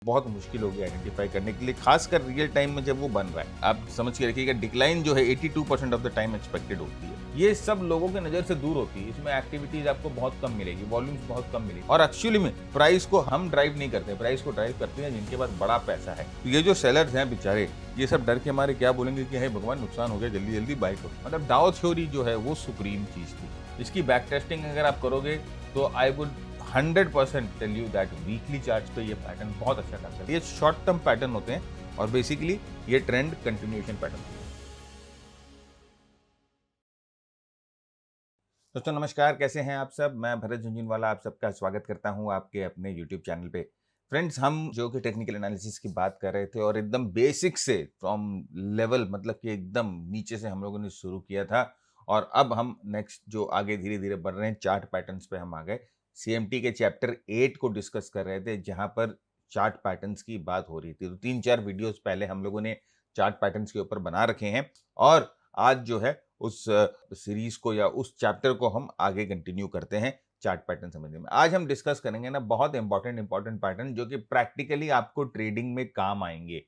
बहुत मुश्किल होगी आइडेंटिफाई करने के लिए, खासकर रियल टाइम में जब वो बन रहा है। आप समझ के रखिएगा डिक्लाइन जो है 82% ऑफ द टाइम एक्सपेक्टेड होती है। ये सब लोगों के नज़र से दूर होती है। इसमें एक्टिविटीज आपको बहुत कम मिलेगी, वॉल्यूम्स बहुत कम मिलेगी और एक्चुअली में प्राइस को हम ड्राइव नहीं करते, प्राइस को ड्राइव करते हैं जिनके पास बड़ा पैसा है। तो ये जो सेलर्स हैं बेचारे, ये सब डर के मारे क्या बोलेंगे कि हे भगवान नुकसान हो गया, जल्दी जल्दी बाय करो। मतलब डाउ थ्योरी जो है वो सुप्रीम चीज थी। इसकी बैक टेस्टिंग अगर आप करोगे तो I would 100% tell you that weekly charts पे ये पैटर्न बहुत अच्छा काम करता है। ये शॉर्ट टर्म पैटर्न होते हैं और बेसिकली ये ट्रेंड कंटिन्यूएशन पैटर्न। दोस्तों नमस्कार, कैसे हैं आप सब। मैं भरत झुंझुनवाला आप सबका स्वागत करता हूं आपके अपने YouTube चैनल पे। फ्रेंड्स, हम जो कि टेक्निकल एनालिसिस की बात कर रहे थे और एकदम बेसिक से फ्रॉम लेवल, मतलब कि एकदम नीचे से हम लोगों ने शुरू किया था और अब हम नेक्स्ट जो आगे धीरे धीरे बढ़ रहे हैं चार्ट पैटर्न्स पे हम आ गए। CMT के चैप्टर 8 को डिस्कस कर रहे थे जहां पर चार्ट पैटर्न्स की बात हो रही थी। तो 3-4 वीडियोस पहले हम लोगों ने चार्ट पैटर्न्स के ऊपर बना रखे हैं और आज जो है उस सीरीज को या उस चैप्टर को हम आगे कंटिन्यू करते हैं चार्ट पैटर्न समझने में। आज हम डिस्कस करेंगे ना बहुत इंपॉर्टेंट पैटर्न जो कि प्रैक्टिकली आपको ट्रेडिंग में काम आएंगे।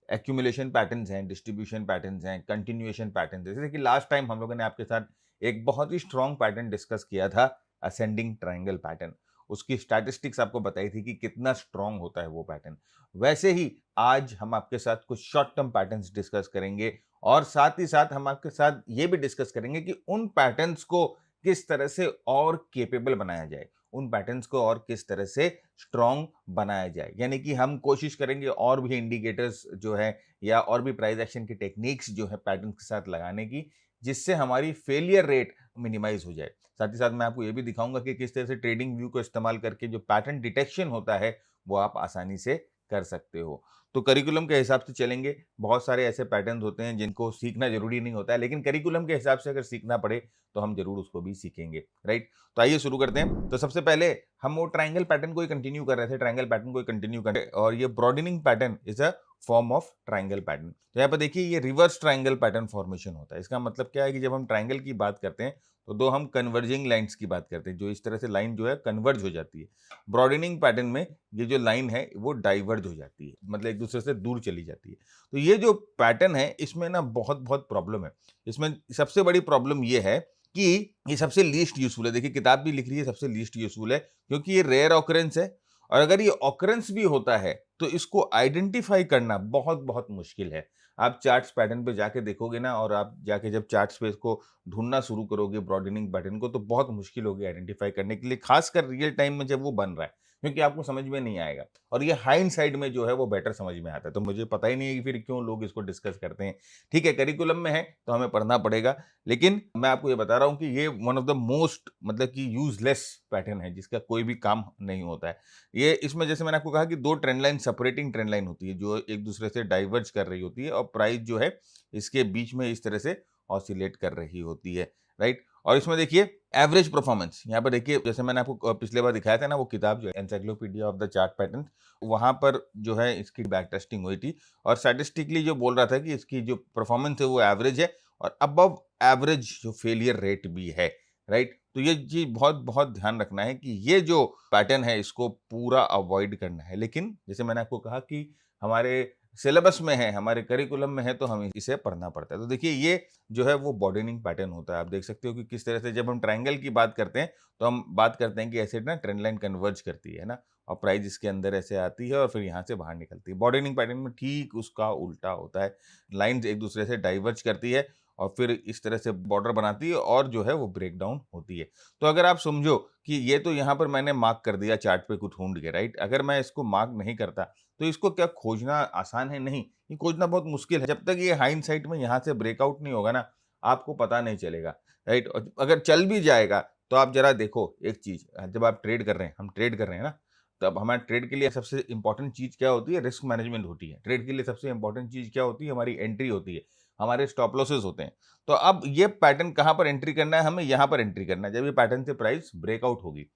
एक्यूमुलेशन पैटर्न्स हैं, डिस्ट्रीब्यूशन पैटर्न्स हैं, कंटिन्यूएशन पैटर्न्स। जैसे कि लास्ट टाइम हम लोगों ने आपके साथ एक बहुत ही स्ट्रॉन्ग पैटर्न डिस्कस किया था, असेंडिंग ट्रायंगल पैटर्न। उसकी स्टैटिस्टिक्स आपको बताई थी कि कितना स्ट्रॉन्ग होता है वो पैटर्न। वैसे ही आज हम आपके साथ कुछ शॉर्ट टर्म पैटर्न्स डिस्कस करेंगे और साथ ही साथ हम आपके साथ ये भी डिस्कस करेंगे कि उन पैटर्न्स को किस तरह से और केपेबल बनाया जाए, उन पैटर्न्स को और किस तरह से स्ट्रॉन्ग बनाया जाए। यानी कि हम कोशिश करेंगे और भी इंडिकेटर्स जो है या और भी प्राइस एक्शन की टेक्निक्स जो है पैटर्न्स के साथ लगाने की, जिससे हमारी फेलियर रेट मिनिमाइज हो जाए। साथ ही साथ मैं आपको ये भी दिखाऊंगा कि किस तरह से ट्रेडिंग व्यू को इस्तेमाल करके जो पैटर्न डिटेक्शन होता है वो आप आसानी से कर सकते हो। तो करिकुलम के हिसाब से चलेंगे। बहुत सारे ऐसे पैटर्न्स होते हैं जिनको सीखना जरूरी नहीं होता है, लेकिन करिकुलम के हिसाब से अगर सीखना पड़े तो हम जरूर उसको भी सीखेंगे, राइट। तो आइए शुरू करते हैं। तो सबसे पहले हम वो ट्रायंगल पैटर्न को ही कंटिन्यू कर रहे थे, ट्रायंगल पैटर्न को ही कंटिन्यू कर रहे और ये broadening pattern is a form of triangle pattern. तो यहाँ पर देखिए ये रिवर्स ट्रायंगल पैटर्न फॉर्मेशन होता है। इसका मतलब क्या है कि जब हम ट्रायंगल की बात करते हैं तो दो हम कन्वर्जिंग लाइंस की बात करते हैं, जो इस तरह से लाइन जो है कन्वर्ज हो जाती है। ब्रॉडेनिंग पैटर्न में ये जो लाइन है वो डाइवर्ज हो जाती है, मतलब एक दूसरे से दूर चली जाती है। तो ये जो पैटर्न है इसमें ना बहुत बहुत प्रॉब्लम है। इसमें सबसे बड़ी प्रॉब्लम ये है कि ये सबसे लीस्ट यूजफुल है। देखिए किताब भी लिख रही है सबसे लीस्ट यूजफुल है, क्योंकि ये रेयर ऑकरेंस है और अगर ये ऑकरेंस भी होता है तो इसको आइडेंटिफाई करना बहुत बहुत मुश्किल है। आप चार्ट्स पैटर्न पे जाके देखोगे ना और आप जाके जब चार्ट्स पे इसको ढूंढना शुरू करोगे ब्रॉडेनिंग पैटर्न को, तो बहुत मुश्किल होगी आइडेंटिफाई करने के लिए, खासकर रियल टाइम में जब वो बन रहा है, क्योंकि आपको समझ में नहीं आएगा और ये हाइंडसाइड में जो है वो बेटर समझ में आता है। तो मुझे पता ही नहीं है कि फिर क्यों लोग इसको डिस्कस करते हैं। ठीक है, करिकुलम में है तो हमें पढ़ना पड़ेगा, लेकिन मैं आपको ये बता रहा हूं कि ये वन ऑफ द मोस्ट, मतलब कि यूजलेस पैटर्न है जिसका कोई भी काम नहीं होता है। ये इसमें जैसे मैंने आपको कहा कि दो trend line, separating trend line होती है जो एक दूसरे से डाइवर्ज कर रही होती है और प्राइस जो है इसके बीच में इस तरह से ऑसिलेट कर रही होती है, राइट। और इसमें देखिए एवरेज परफॉर्मेंस, यहाँ पर देखिए जैसे मैंने आपको पिछले बार दिखाया था ना वो किताब जो है encyclopedia of the chart pattern, वहां पर जो है इसकी बैक टेस्टिंग हुई थी और स्टैटिस्टिकली जो बोल रहा था कि इसकी जो परफॉर्मेंस है वो एवरेज है और अबव एवरेज जो फेलियर रेट भी है, राइट। तो ये चीज बहुत बहुत ध्यान रखना है कि ये जो पैटर्न है इसको पूरा अवॉइड करना है। लेकिन जैसे मैंने आपको कहा कि हमारे सिलेबस में है, हमारे करिकुलम में है, तो हमें इसे पढ़ना पड़ता है। तो देखिए ये जो है वो बॉर्डनिंग पैटर्न होता है। आप देख सकते हो कि किस तरह से जब हम ट्रायंगल की बात करते हैं तो हम बात करते हैं कि ऐसे ना ट्रेंड लाइन कन्वर्ज करती है ना और प्राइस इसके अंदर ऐसे आती है और फिर यहाँ से बाहर निकलती है। बॉर्डनिंग पैटर्न में ठीक उसका उल्टा होता है, लाइंस एक दूसरे से डाइवर्ज करती है और फिर इस तरह से बॉर्डर बनाती है और जो है वो ब्रेक डाउन होती है। तो अगर आप समझो कि ये तो यहाँ पर मैंने मार्क कर दिया चार्ट पे कुछ ढूंढ के, राइट। अगर मैं इसको मार्क नहीं करता तो इसको क्या खोजना आसान है? नहीं, ये खोजना बहुत मुश्किल है। जब तक ये हाइंडसाइट में यहाँ से ब्रेकआउट नहीं होगा ना आपको पता नहीं चलेगा, राइट। और अगर चल भी जाएगा तो आप जरा देखो एक चीज, जब आप ट्रेड कर रहे हैं, हम ट्रेड कर रहे हैं ना, तब हमारे ट्रेड के लिए सबसे इंपॉर्टेंट चीज क्या होती है? रिस्क मैनेजमेंट होती है। ट्रेड के लिए सबसे इंपॉर्टेंट चीज क्या होती है? हमारी एंट्री होती है, हमारे स्टॉप लॉसेस होते हैं। तो अब ये पैटर्न कहाँ पर एंट्री करना है? हमें यहाँ पर एंट्री करना है जब ये पैटर्न से प्राइस ब्रेकआउट होगी।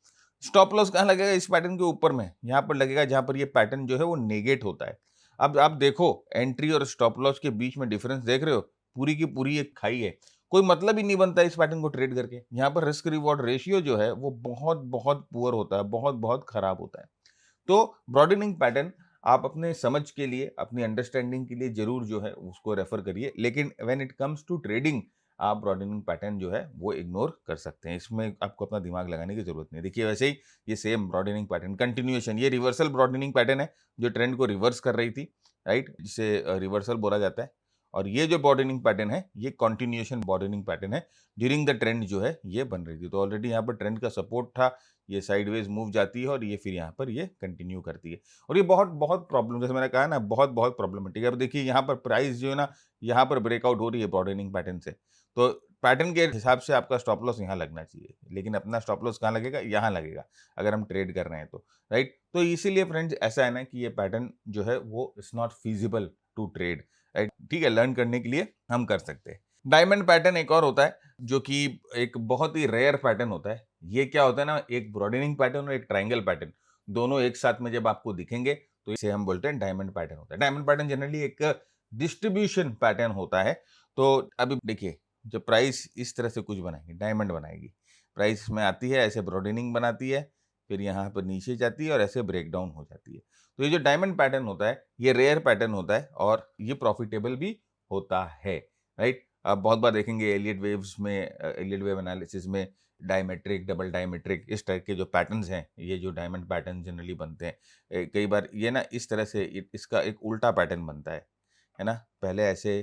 स्टॉप लॉस कहाँ लगेगा? इस पैटर्न के ऊपर में, यहाँ पर लगेगा जहाँ पर ये पैटर्न जो है वो नेगेट होता है। अब आप देखो एंट्री और स्टॉप लॉस के बीच में डिफरेंस देख रहे हो, पूरी की पूरी एक खाई है। कोई मतलब ही नहीं बनता इस पैटर्न को ट्रेड करके। यहाँ पर रिस्क रिवॉर्ड रेशियो जो है वो बहुत बहुत पुअर होता है, बहुत बहुत खराब होता है। तो ब्रॉडेनिंग पैटर्न आप अपने समझ के लिए, अपनी अंडरस्टैंडिंग के लिए ज़रूर जो है उसको रेफ़र करिए। लेकिन when it comes to trading, आप ब्रॉडेनिंग पैटर्न जो है वो इग्नोर कर सकते हैं। इसमें आपको अपना दिमाग लगाने की ज़रूरत नहीं है। देखिए वैसे ही ये सेम ब्रॉडेनिंग पैटर्न कंटिन्यूएशन, ये रिवर्सल ब्रॉडेनिंग पैटर्न है, जो ट्रेंड को रिवर्स कर रही थी, राइट? जिसे रिवर्सल बोला जाता है। और ये जो ब्रॉडेनिंग पैटर्न है, ये कंटिन्यूएशन ब्रॉडेनिंग पैटर्न है। ड्यूरिंग द ट्रेंड जो है ये बन रही थी। तो ऑलरेडी यहाँ पर ट्रेंड का सपोर्ट था, ये साइडवेज मूव जाती है और ये फिर यहाँ पर ये कंटिन्यू करती है। और ये बहुत बहुत प्रॉब्लम, जैसे मैंने कहा ना, बहुत बहुत प्रॉब्लमेटिक है। अब देखिए यहाँ पर प्राइस जो है ना, यहाँ पर ब्रेकआउट हो रही है ब्रॉडेनिंग पैटर्न से। तो पैटर्न के हिसाब से आपका स्टॉप लॉस यहाँ लगना चाहिए, लेकिन अपना स्टॉप लॉस कहाँ लगेगा? यहाँ लगेगा, अगर हम ट्रेड कर रहे हैं तो, राइट? तो इसीलिए फ्रेंड्स ऐसा है ना कि ये पैटर्न जो है वो it's not feasible to trade, right? ठीक है, लर्न करने के लिए हम कर सकते हैं। डायमंड पैटर्न एक और होता है, जो कि एक बहुत ही रेयर पैटर्न होता है। ये क्या होता है ना, एक ब्रॉडेनिंग पैटर्न और एक ट्रायंगल पैटर्न, दोनों एक साथ में जब आपको दिखेंगे तो इसे हम बोलते हैं डायमंड पैटर्न होता है। डायमंड पैटर्न जनरली एक डिस्ट्रीब्यूशन पैटर्न होता है। तो अभी देखिए, जब प्राइस इस तरह से कुछ बनाएगी, डायमंड बनाएगी, प्राइस में आती है, ऐसे ब्रॉडेनिंग बनाती है, फिर यहाँ पर नीचे जाती है और ऐसे ब्रेकडाउन हो जाती है। तो ये जो डायमंड पैटर्न होता है, ये रेयर पैटर्न होता है और ये प्रॉफिटेबल भी होता है, राइट? आप बहुत बार देखेंगे एलियट वेव्स में, एलियट वेव एनालिसिस में डायमेट्रिक, डबल डायमेट्रिक, इस टाइप के जो पैटर्न्स हैं, ये जो डायमंड पैटर्न जनरली बनते हैं, कई बार ये ना इस तरह से इसका एक उल्टा पैटर्न बनता है ना? पहले ऐसे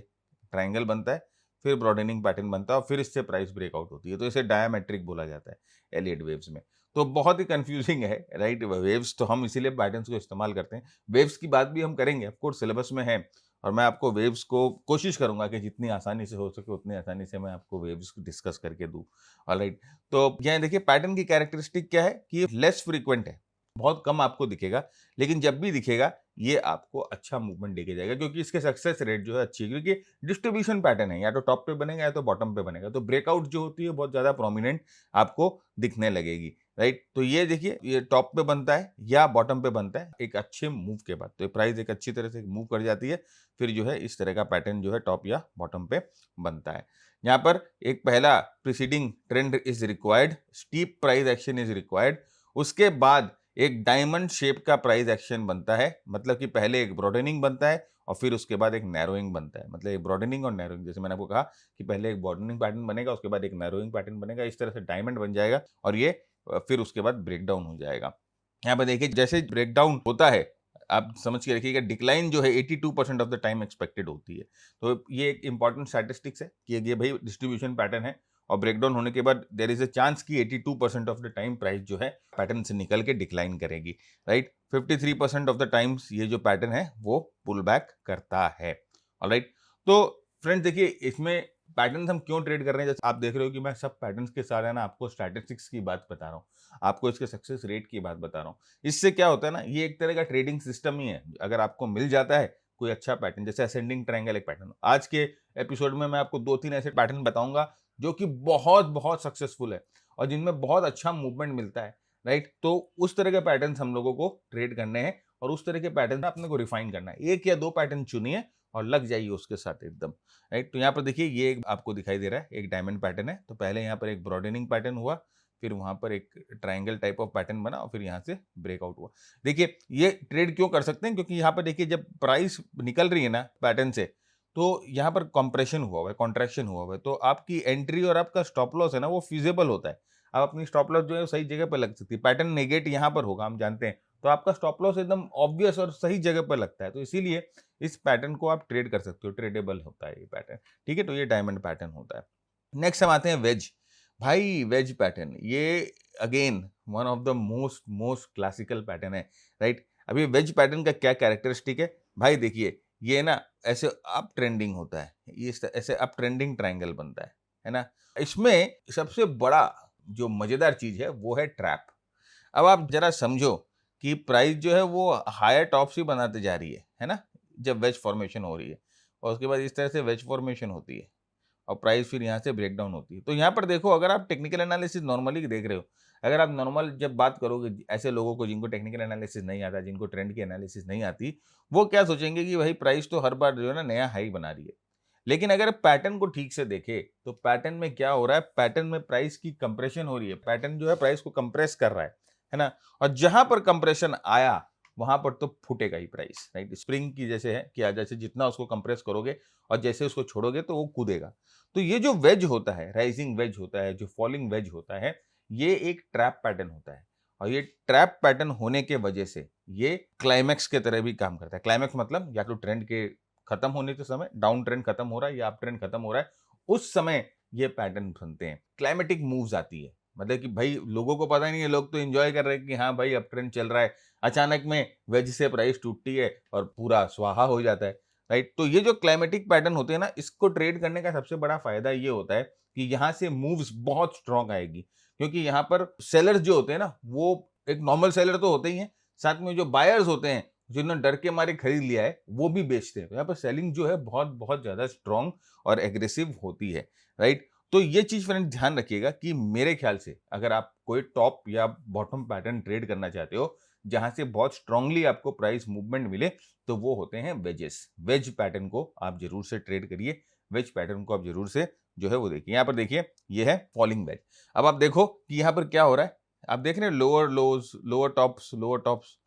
ट्रायंगल बनता है, फिर ब्रॉडेनिंग पैटर्न बनता है और फिर इससे प्राइस ब्रेकआउट होती है, तो इसे डायमेट्रिक बोला जाता है एलियट वेव्स में। तो बहुत ही कंफ्यूजिंग है, राइट? वेव्स तो हम इसीलिए पैटर्न्स को इस्तेमाल करते हैं। वेव्स की बात भी हम करेंगे, ऑफ कोर्स सिलेबस में है, और मैं आपको वेव्स को कोशिश करूंगा कि जितनी आसानी से हो सके उतनी आसानी से मैं आपको वेव्स को डिस्कस करके दूं। ऑलराइट, तो यहाँ देखिए पैटर्न की कैरेक्टरिस्टिक क्या है कि ये लेस फ्रीक्वेंट है, बहुत कम आपको दिखेगा, लेकिन जब भी दिखेगा ये आपको अच्छा मूवमेंट देके जाएगा, क्योंकि इसके सक्सेस रेट जो है अच्छी है, क्योंकि डिस्ट्रीब्यूशन पैटर्न है, या तो टॉप पे बनेगा या तो बॉटम पे बनेगा, तो ब्रेकआउट जो होती है बहुत ज्यादा प्रोमिनेंट आपको दिखने लगेगी, राइट? तो ये देखिए, ये टॉप पे बनता है या बॉटम पे बनता है एक अच्छे मूव के बाद, तो प्राइस एक अच्छी तरह से मूव कर जाती है, फिर जो है इस तरह का पैटर्न जो है टॉप या बॉटम पे बनता है। यहाँ पर एक पहला preceding trend is required, steep price action is required, उसके बाद एक डायमंड शेप का प्राइस एक्शन बनता है, मतलब कि पहले एक ब्रॉडेनिंग बनता है और फिर उसके बाद एक नैरोइंग बनता है, मतलब एक ब्रॉडेनिंग और नैरोइंग, जैसे मैंने आपको कहा कि पहले एक ब्रॉडेनिंग पैटर्न बनेगा, उसके बाद एक नैरोइंग पैटर्न बनेगा, इस तरह से डायमंड बन जाएगा और ये फिर उसके बाद ब्रेकडाउन हो जाएगा। यहाँ पर देखिए जैसे ब्रेकडाउन होता है, आप समझ के रखिएगा, डिक्लाइन जो है 82% ऑफ द टाइम एक्सपेक्टेड होती है। तो ये एक इंपॉर्टेंट स्टैटिस्टिक्स है कि ये भाई डिस्ट्रीब्यूशन पैटर्न है और ब्रेकडाउन होने के बाद देयर इज अ चांस कि 82% ऑफ द टाइम प्राइस जो है पैटर्न से निकल के डिक्लाइन करेगी, राइट? 53% ऑफ द टाइम्स ये जो पैटर्न है वो पुल बैक करता है। ऑलराइट, तो फ्रेंड्स देखिए, इसमें पैटर्न्स हम क्यों ट्रेड कर रहे हैं, जैसे आप देख रहे हो कि मैं सब पैटर्न्स के साथ है ना आपको स्टैटिस्टिक्स की बात बता रहा हूँ, आपको इसके सक्सेस रेट की बात बता रहा हूँ। इससे क्या होता है ना, ये एक तरह का ट्रेडिंग सिस्टम ही है। अगर आपको मिल जाता है कोई अच्छा पैटर्न, जैसे असेंडिंग ट्रायंगल एक पैटर्न, आज के एपिसोड में मैं आपको 2-3 ऐसे पैटर्न बताऊंगा जो कि बहुत बहुत सक्सेसफुल है और जिनमें बहुत अच्छा मूवमेंट मिलता है, राइट? तो उस तरह के पैटर्न हम लोगों को ट्रेड करने हैं और उस तरह के पैटर्न अपने को रिफाइन करना है। एक या दो पैटर्न चुनिए और लग जाइए उसके साथ एकदम, राइट? तो यहाँ पर देखिए, ये एक आपको दिखाई दे रहा है, एक डायमंड पैटर्न है। तो पहले यहाँ पर एक ब्रॉडेनिंग पैटर्न हुआ, फिर वहां पर एक ट्रायंगल टाइप ऑफ पैटर्न बना और फिर यहाँ से ब्रेकआउट हुआ। देखिए ये ट्रेड क्यों कर सकते हैं, क्योंकि यहाँ पर देखिए जब प्राइस निकल रही है ना पैटर्न से, तो यहाँ पर कंप्रेशन हुआ है, कॉन्ट्रैक्शन हुआ है, तो आपकी एंट्री और आपका स्टॉप लॉस है ना वो फिजिबल होता है। आप अपनी स्टॉप लॉस जो है सही जगह पर लग सकती है। पैटर्न नेगेट यहाँ पर होगा, हम जानते हैं, तो आपका स्टॉप लॉस एकदम ऑब्वियस और सही जगह पर लगता है। तो इसीलिए इस पैटर्न को आप ट्रेड कर सकते हो, ट्रेडेबल होता है ये पैटर्न, ठीक है? तो ये डायमंड पैटर्न होता है। नेक्स्ट हम आते हैं वेज। भाई वेज पैटर्न, ये again one of the most most classical pattern है, राइट? अभी वेज पैटर्न का क्या कैरेक्टरिस्टिक है भाई, देखिए ये ना ऐसे अप ट्रेंडिंग होता है, ये ऐसे अप ट्रेंडिंग ट्रायंगल बनता है ना? इसमें सबसे बड़ा जो मजेदार चीज है वो है ट्रैप। अब आप जरा समझो कि प्राइस जो है वो हायर टॉप्स ही बनाते जा रही है ना? जब वेज फॉर्मेशन हो रही है और उसके बाद इस तरह से वेज फॉर्मेशन होती है और प्राइस फिर यहाँ से ब्रेकडाउन होती है। तो यहाँ पर देखो, अगर आप टेक्निकल एनालिसिस नॉर्मली देख रहे हो, अगर आप नॉर्मल जब बात करोगे ऐसे लोगों को जिनको टेक्निकल एनालिसिस नहीं आता, जिनको ट्रेंड की एनालिसिस नहीं आती, वो क्या सोचेंगे कि भाई प्राइस तो हर बार जो है ना नया हाई बना रही है। लेकिन अगर पैटर्न को ठीक से देखे तो पैटर्न में क्या हो रहा है, पैटर्न में प्राइस की कंप्रेशन हो रही है, पैटर्न जो है प्राइस को कंप्रेस कर रहा है ना? और जहां पर कंप्रेशन आया वहां पर तो फूटेगा ही प्राइस, राइट। स्प्रिंग की जैसे है कि जैसे जितना उसको कंप्रेस करोगे और जैसे उसको छोड़ोगे तो वो कूदेगा। तो ये जो वेज होता है, राइजिंग वेज होता है, जो फॉलिंग वेज होता है, ये एक ट्रैप पैटर्न होता है। और ये ट्रैप पैटर्न होने के वजह से ये क्लाइमैक्स के तरह भी काम करता है। क्लाइमैक्स मतलब या तो ट्रेंड के खत्म होने के समय, डाउन ट्रेंड खत्म हो रहा है या अप ट्रेंड खत्म हो रहा है, उस समय ये पैटर्न बनते हैं। क्लाइमेटिक मूव्स आती है, मतलब कि भाई लोगों को पता नहीं है, लोग तो एंजॉय कर रहे हैं कि हाँ भाई अप ट्रेंड चल रहा है, अचानक में वेज से प्राइस टूटती है और पूरा स्वाहा हो जाता है, राइट। तो ये जो क्लाइमेटिक पैटर्न होते हैं ना, इसको ट्रेड करने का सबसे बड़ा फायदा ये होता है कि यहाँ से मूव्स बहुत स्ट्रांग आएगी, क्योंकि यहाँ पर सेलर्स जो होते हैं ना, वो एक नॉर्मल सेलर तो होते ही हैं, साथ में जो बायर्स होते हैं जिन्होंने डर के मारे खरीद लिया है वो भी बेचते हैं। तो यहाँ पर सेलिंग जो है बहुत बहुत ज्यादा स्ट्रांग और एग्रेसिव होती है, राइट। तो ये चीज फ्रेंड ध्यान रखिएगा कि मेरे ख्याल से अगर आप कोई टॉप या बॉटम पैटर्न ट्रेड करना चाहते हो जहां से बहुत स्ट्रांगली आपको प्राइस मूवमेंट मिले, तो वो होते हैं वेजेस। वेज पैटर्न को आप जरूर से ट्रेड करिए, वेज पैटर्न को आप जरूर से जो है वो देखिए। यहाँ पर देखिए ये है फॉलिंग वेज। अब आप देखो कि यहाँ पर क्या हो रहा है, आप देख रहे हैं लोअर लोज, लोअर टॉप्स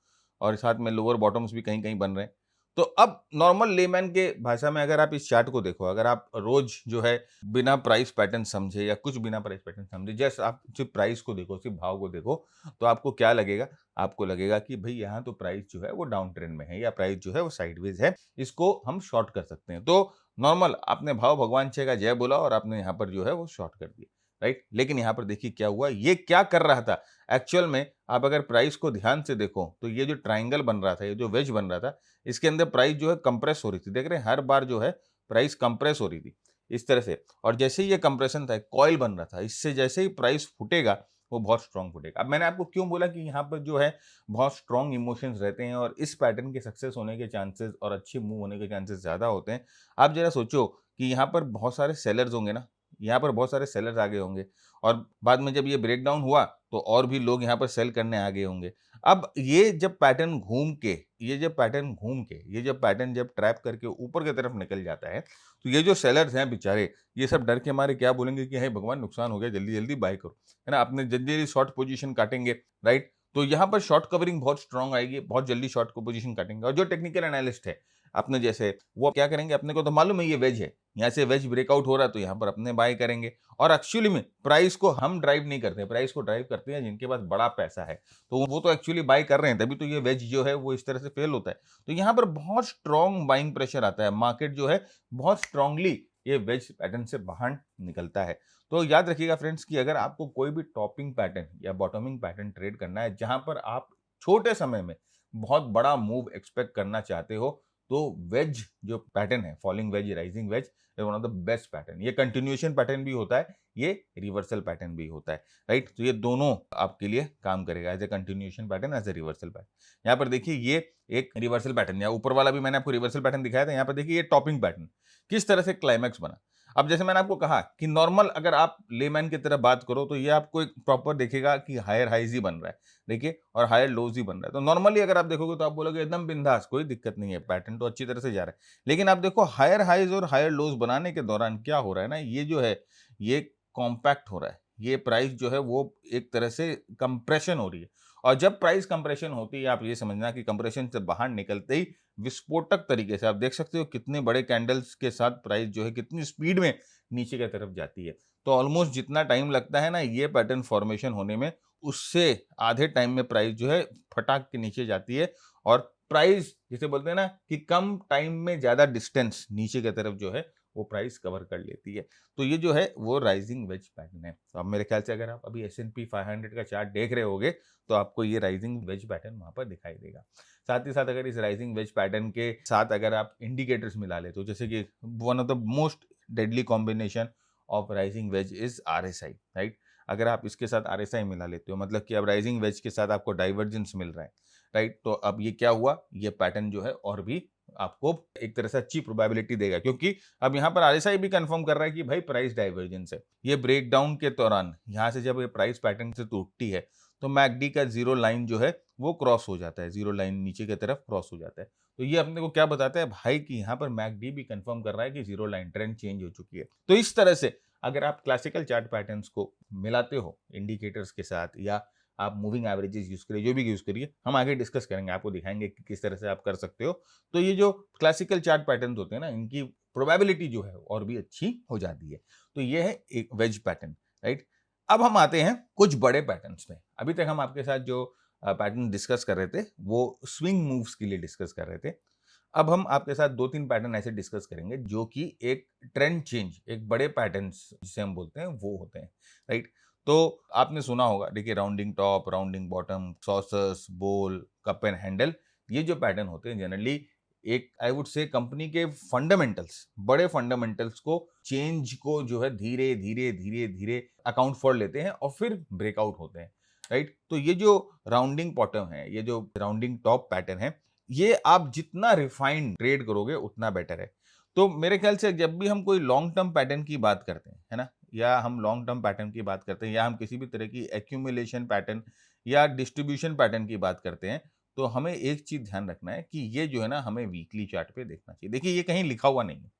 और साथ में लोअर बॉटम्स भी कहीं कहीं बन रहे हैं। तो अब नॉर्मल लेमैन के भाषा में अगर आप इस चार्ट को देखो, अगर आप रोज जो है बिना प्राइस पैटर्न समझे या कुछ बिना प्राइस पैटर्न समझे, जस्ट आप सिर्फ प्राइस को देखो, सिर्फ भाव को देखो, तो आपको क्या लगेगा? आपको लगेगा कि भाई यहाँ तो प्राइस जो है वो डाउन ट्रेंड में है या प्राइस जो है वो साइडवेज है, इसको हम शॉर्ट कर सकते हैं। तो नॉर्मल आपने भाव भगवान छे का जय बोला और आपने यहाँ पर जो है वो शॉर्ट कर दिया, राइट। लेकिन यहाँ पर देखिए क्या हुआ, ये क्या कर रहा था एक्चुअल में। आप अगर प्राइस को ध्यान से देखो तो ये जो ट्राइंगल बन रहा था, ये जो वेज बन रहा था, इसके अंदर प्राइस जो है कंप्रेस हो रही थी। देख रहे हैं हर बार जो है प्राइस कंप्रेस हो रही थी इस तरह से, और जैसे ही ये कंप्रेशन था कॉइल बन रहा था, इससे जैसे ही प्राइस फूटेगा वो बहुत स्ट्रांग फूटेगा। अब मैंने आपको क्यों बोला कि यहाँ पर जो है बहुत स्ट्रांग इमोशंस रहते हैं और इस पैटर्न के सक्सेस होने के चांसेस और अच्छे मूव होने के चांसेस ज्यादा होते हैं। आप जरा सोचो कि यहाँ पर बहुत सारे सेलर्स होंगे ना, यहाँ पर बहुत सारे सेलर्स आगे होंगे और बाद में जब ये ब्रेक डाउन हुआ तो और भी लोग यहाँ पर सेल करने आगे होंगे। अब ये जब पैटर्न घूम के, ये जब पैटर्न जब ट्रैप करके ऊपर की तरफ निकल जाता है, तो ये जो सेलर्स हैं बेचारे, ये सब डर के मारे क्या बोलेंगे कि हे भगवान नुकसान हो गया, जल्दी जल्दी बाय करो, है ना। अपने जल्दी जल्दी शॉर्ट पोजीशन काटेंगे, राइट। तो यहाँ पर शॉर्ट कवरिंग बहुत स्ट्रांग आएगी, बहुत जल्दी शॉर्ट को पोजीशन काटेंगे। और जो टेक्निकल एनालिस्ट है अपने जैसे, वो क्या करेंगे, अपने को तो मालूम है ये वेज है, यहाँ से वेज ब्रेकआउट हो रहा है तो यहाँ पर अपने बाय करेंगे। और एक्चुअली में प्राइस को हम ड्राइव नहीं करते, प्राइस को ड्राइव करते हैं जिनके पास बड़ा पैसा है, तो वो तो एक्चुअली बाय कर रहे हैं, तभी तो ये वेज जो है वो इस तरह से फेल होता है। तो यहाँ पर बहुत स्ट्रांग बाइंग प्रेशर आता है, मार्केट जो है बहुत स्ट्रांगली ये वेज पैटर्न से बाहर निकलता है। तो याद रखिएगा फ्रेंड्स कि अगर आपको कोई भी टॉपिंग पैटर्न या बॉटमिंग पैटर्न ट्रेड करना है जहां पर आप छोटे समय में बहुत बड़ा मूव एक्सपेक्ट करना चाहते हो, तो वेज जो पैटर्न है, falling veg, rising veg, one of the best pattern. ये कंटिन्यूएशन पैटर्न भी होता है, ये रिवर्सल पैटर्न भी होता है, राइट। तो ये दोनों आपके लिए काम करेगा, as a continuation pattern, as a reversal pattern. यहाँ पर देखिए ये एक रिवर्सल पैटर्न, या ऊपर वाला भी मैंने आपको रिवर्सल पैटर्न दिखाया था। यहाँ पर देखिए ये टॉपिंग पैटर्न किस तरह से क्लाइमैक्स बना। अब जैसे मैंने आपको कहा कि नॉर्मल अगर आप लेमैन की तरह बात करो तो ये आपको एक प्रॉपर देखेगा कि हायर हाइज ही बन रहा है, देखिए, और हायर लोज ही बन रहा है। तो नॉर्मली अगर आप देखोगे तो आप बोलोगे एकदम बिंदास, कोई दिक्कत नहीं है, पैटर्न तो अच्छी तरह से जा रहा है। लेकिन आप देखो हायर हाइज और हायर लोज बनाने के दौरान क्या हो रहा है ना, ये जो है ये कॉम्पैक्ट हो रहा है, ये प्राइस जो है वो एक तरह से कंप्रेशन हो रही है। और जब प्राइस कंप्रेशन होती है, आप ये समझना कि कंप्रेशन से बाहर निकलते ही विस्फोटक तरीके से आप देख सकते हो कितने बड़े कैंडल्स के साथ प्राइस जो है कितनी स्पीड में नीचे की तरफ जाती है। तो ऑलमोस्ट जितना टाइम लगता है ना ये पैटर्न फॉर्मेशन होने में, उससे आधे टाइम में प्राइस जो है फटाक के नीचे जाती है। और प्राइस जिसे बोलते हैं ना कि कम टाइम में ज्यादा डिस्टेंस नीचे की तरफ जो है वो प्राइस कवर कर लेती है। तो ये जो है वो राइजिंग वेज पैटर्न है। तो अब मेरे ख्याल से अगर आप अभी S&P 500 का चार्ट देख रहे होगे तो आपको ये राइजिंग वेज पैटर्न वहां पर दिखाई देगा। साथ ही साथ अगर इस राइजिंग वेज पैटर्न के साथ अगर आप इंडिकेटर्स मिला ले, तो जैसे कि one of the most deadly combination of rising veg is RSI, right. अगर आप इसके साथ RSI मिला लेते हो, मतलब कि अब राइजिंग वेज के साथ आपको डाइवर्जेंस मिल रहा है, राइट। तो अब ये क्या हुआ, ये पैटर्न जो है और भी आपको एक तरह से अच्छी प्रोबेबिलिटी देगा, क्योंकि अब यहाँ पर RSI भी कंफर्म कर रहा है कि भाई प्राइस डाइवर्जेंस है। ये ब्रेकडाउन के दौरान यहाँ से जब ये प्राइस पैटर्न से टूटती है तो मैकडी का जीरो लाइन जो है वो क्रॉस हो जाता है, जीरो लाइन नीचे की तरफ क्रॉस हो जाता है। तो ये अपने को क्या बताता है भाई कि यहाँ पर मैकडी भी कंफर्म कर रहा है कि जीरो लाइन ट्रेंड चेंज हो चुकी है। तो इस तरह से अगर आप क्लासिकल चार्ट पैटर्न्स को मिलाते हो इंडिकेटर्स के साथ, या आप मूविंग एवरेजेस यूज़ करिए, जो भी यूज़ करिए, हम आगे डिस्कस करेंगे, आपको दिखाएँगे कि किस तरह से आप कर सकते हो। तो ये जो क्लासिकल चार्ट पैटर्न्स होते हैं ना, इनकी प्रोबेबिलिटी जो है और भी अच्छी हो जाती है। तो ये है एक वेज पैटर्न, राइट? अब हम आते हैं कुछ बड़े पैटर्न्स में। अभी तक हम आपके साथ जो पैटर्न डिस्कस कर रहे थे, वो स्विंग मूव्स के लिए डिस्कस कर रहे थे। अब हम आपके साथ 2-3 पैटर्न ऐसे डिस्कस करेंगे जो कि एक ट्रेंड चेंज, एक बड़े पैटर्न्स जिसे हम बोलते हैं वो होते हैं, राइट? तो आपने सुना होगा, देखिए rounding top, rounding bottom, saucers, बोल, कप एंड हैंडल, ये जो पैटर्न होते हैं जनरली एक आई वुड से कंपनी के फंडामेंटल्स, बड़े फंडामेंटल्स को चेंज को जो है धीरे, धीरे, धीरे, धीरे अकाउंट फॉर लेते हैं और फिर ब्रेकआउट होते हैं, राइट? तो ये जो राउंडिंग बॉटम है, ये जो राउंडिंग टॉप पैटर्न है, ये आप जितना रिफाइंड ट्रेड करोगे उतना बेटर है। तो मेरे ख्याल से जब भी हम कोई लॉन्ग टर्म पैटर्न की बात करते हैं, है ना? या हम लॉन्ग टर्म पैटर्न की बात करते हैं या हम किसी भी तरह की एक्यूमुलेशन पैटर्न या डिस्ट्रीब्यूशन पैटर्न की बात करते हैं, तो हमें एक चीज़ ध्यान रखना है कि ये जो है ना हमें वीकली चार्ट पे देखना चाहिए। देखिए ये कहीं लिखा हुआ नहीं है।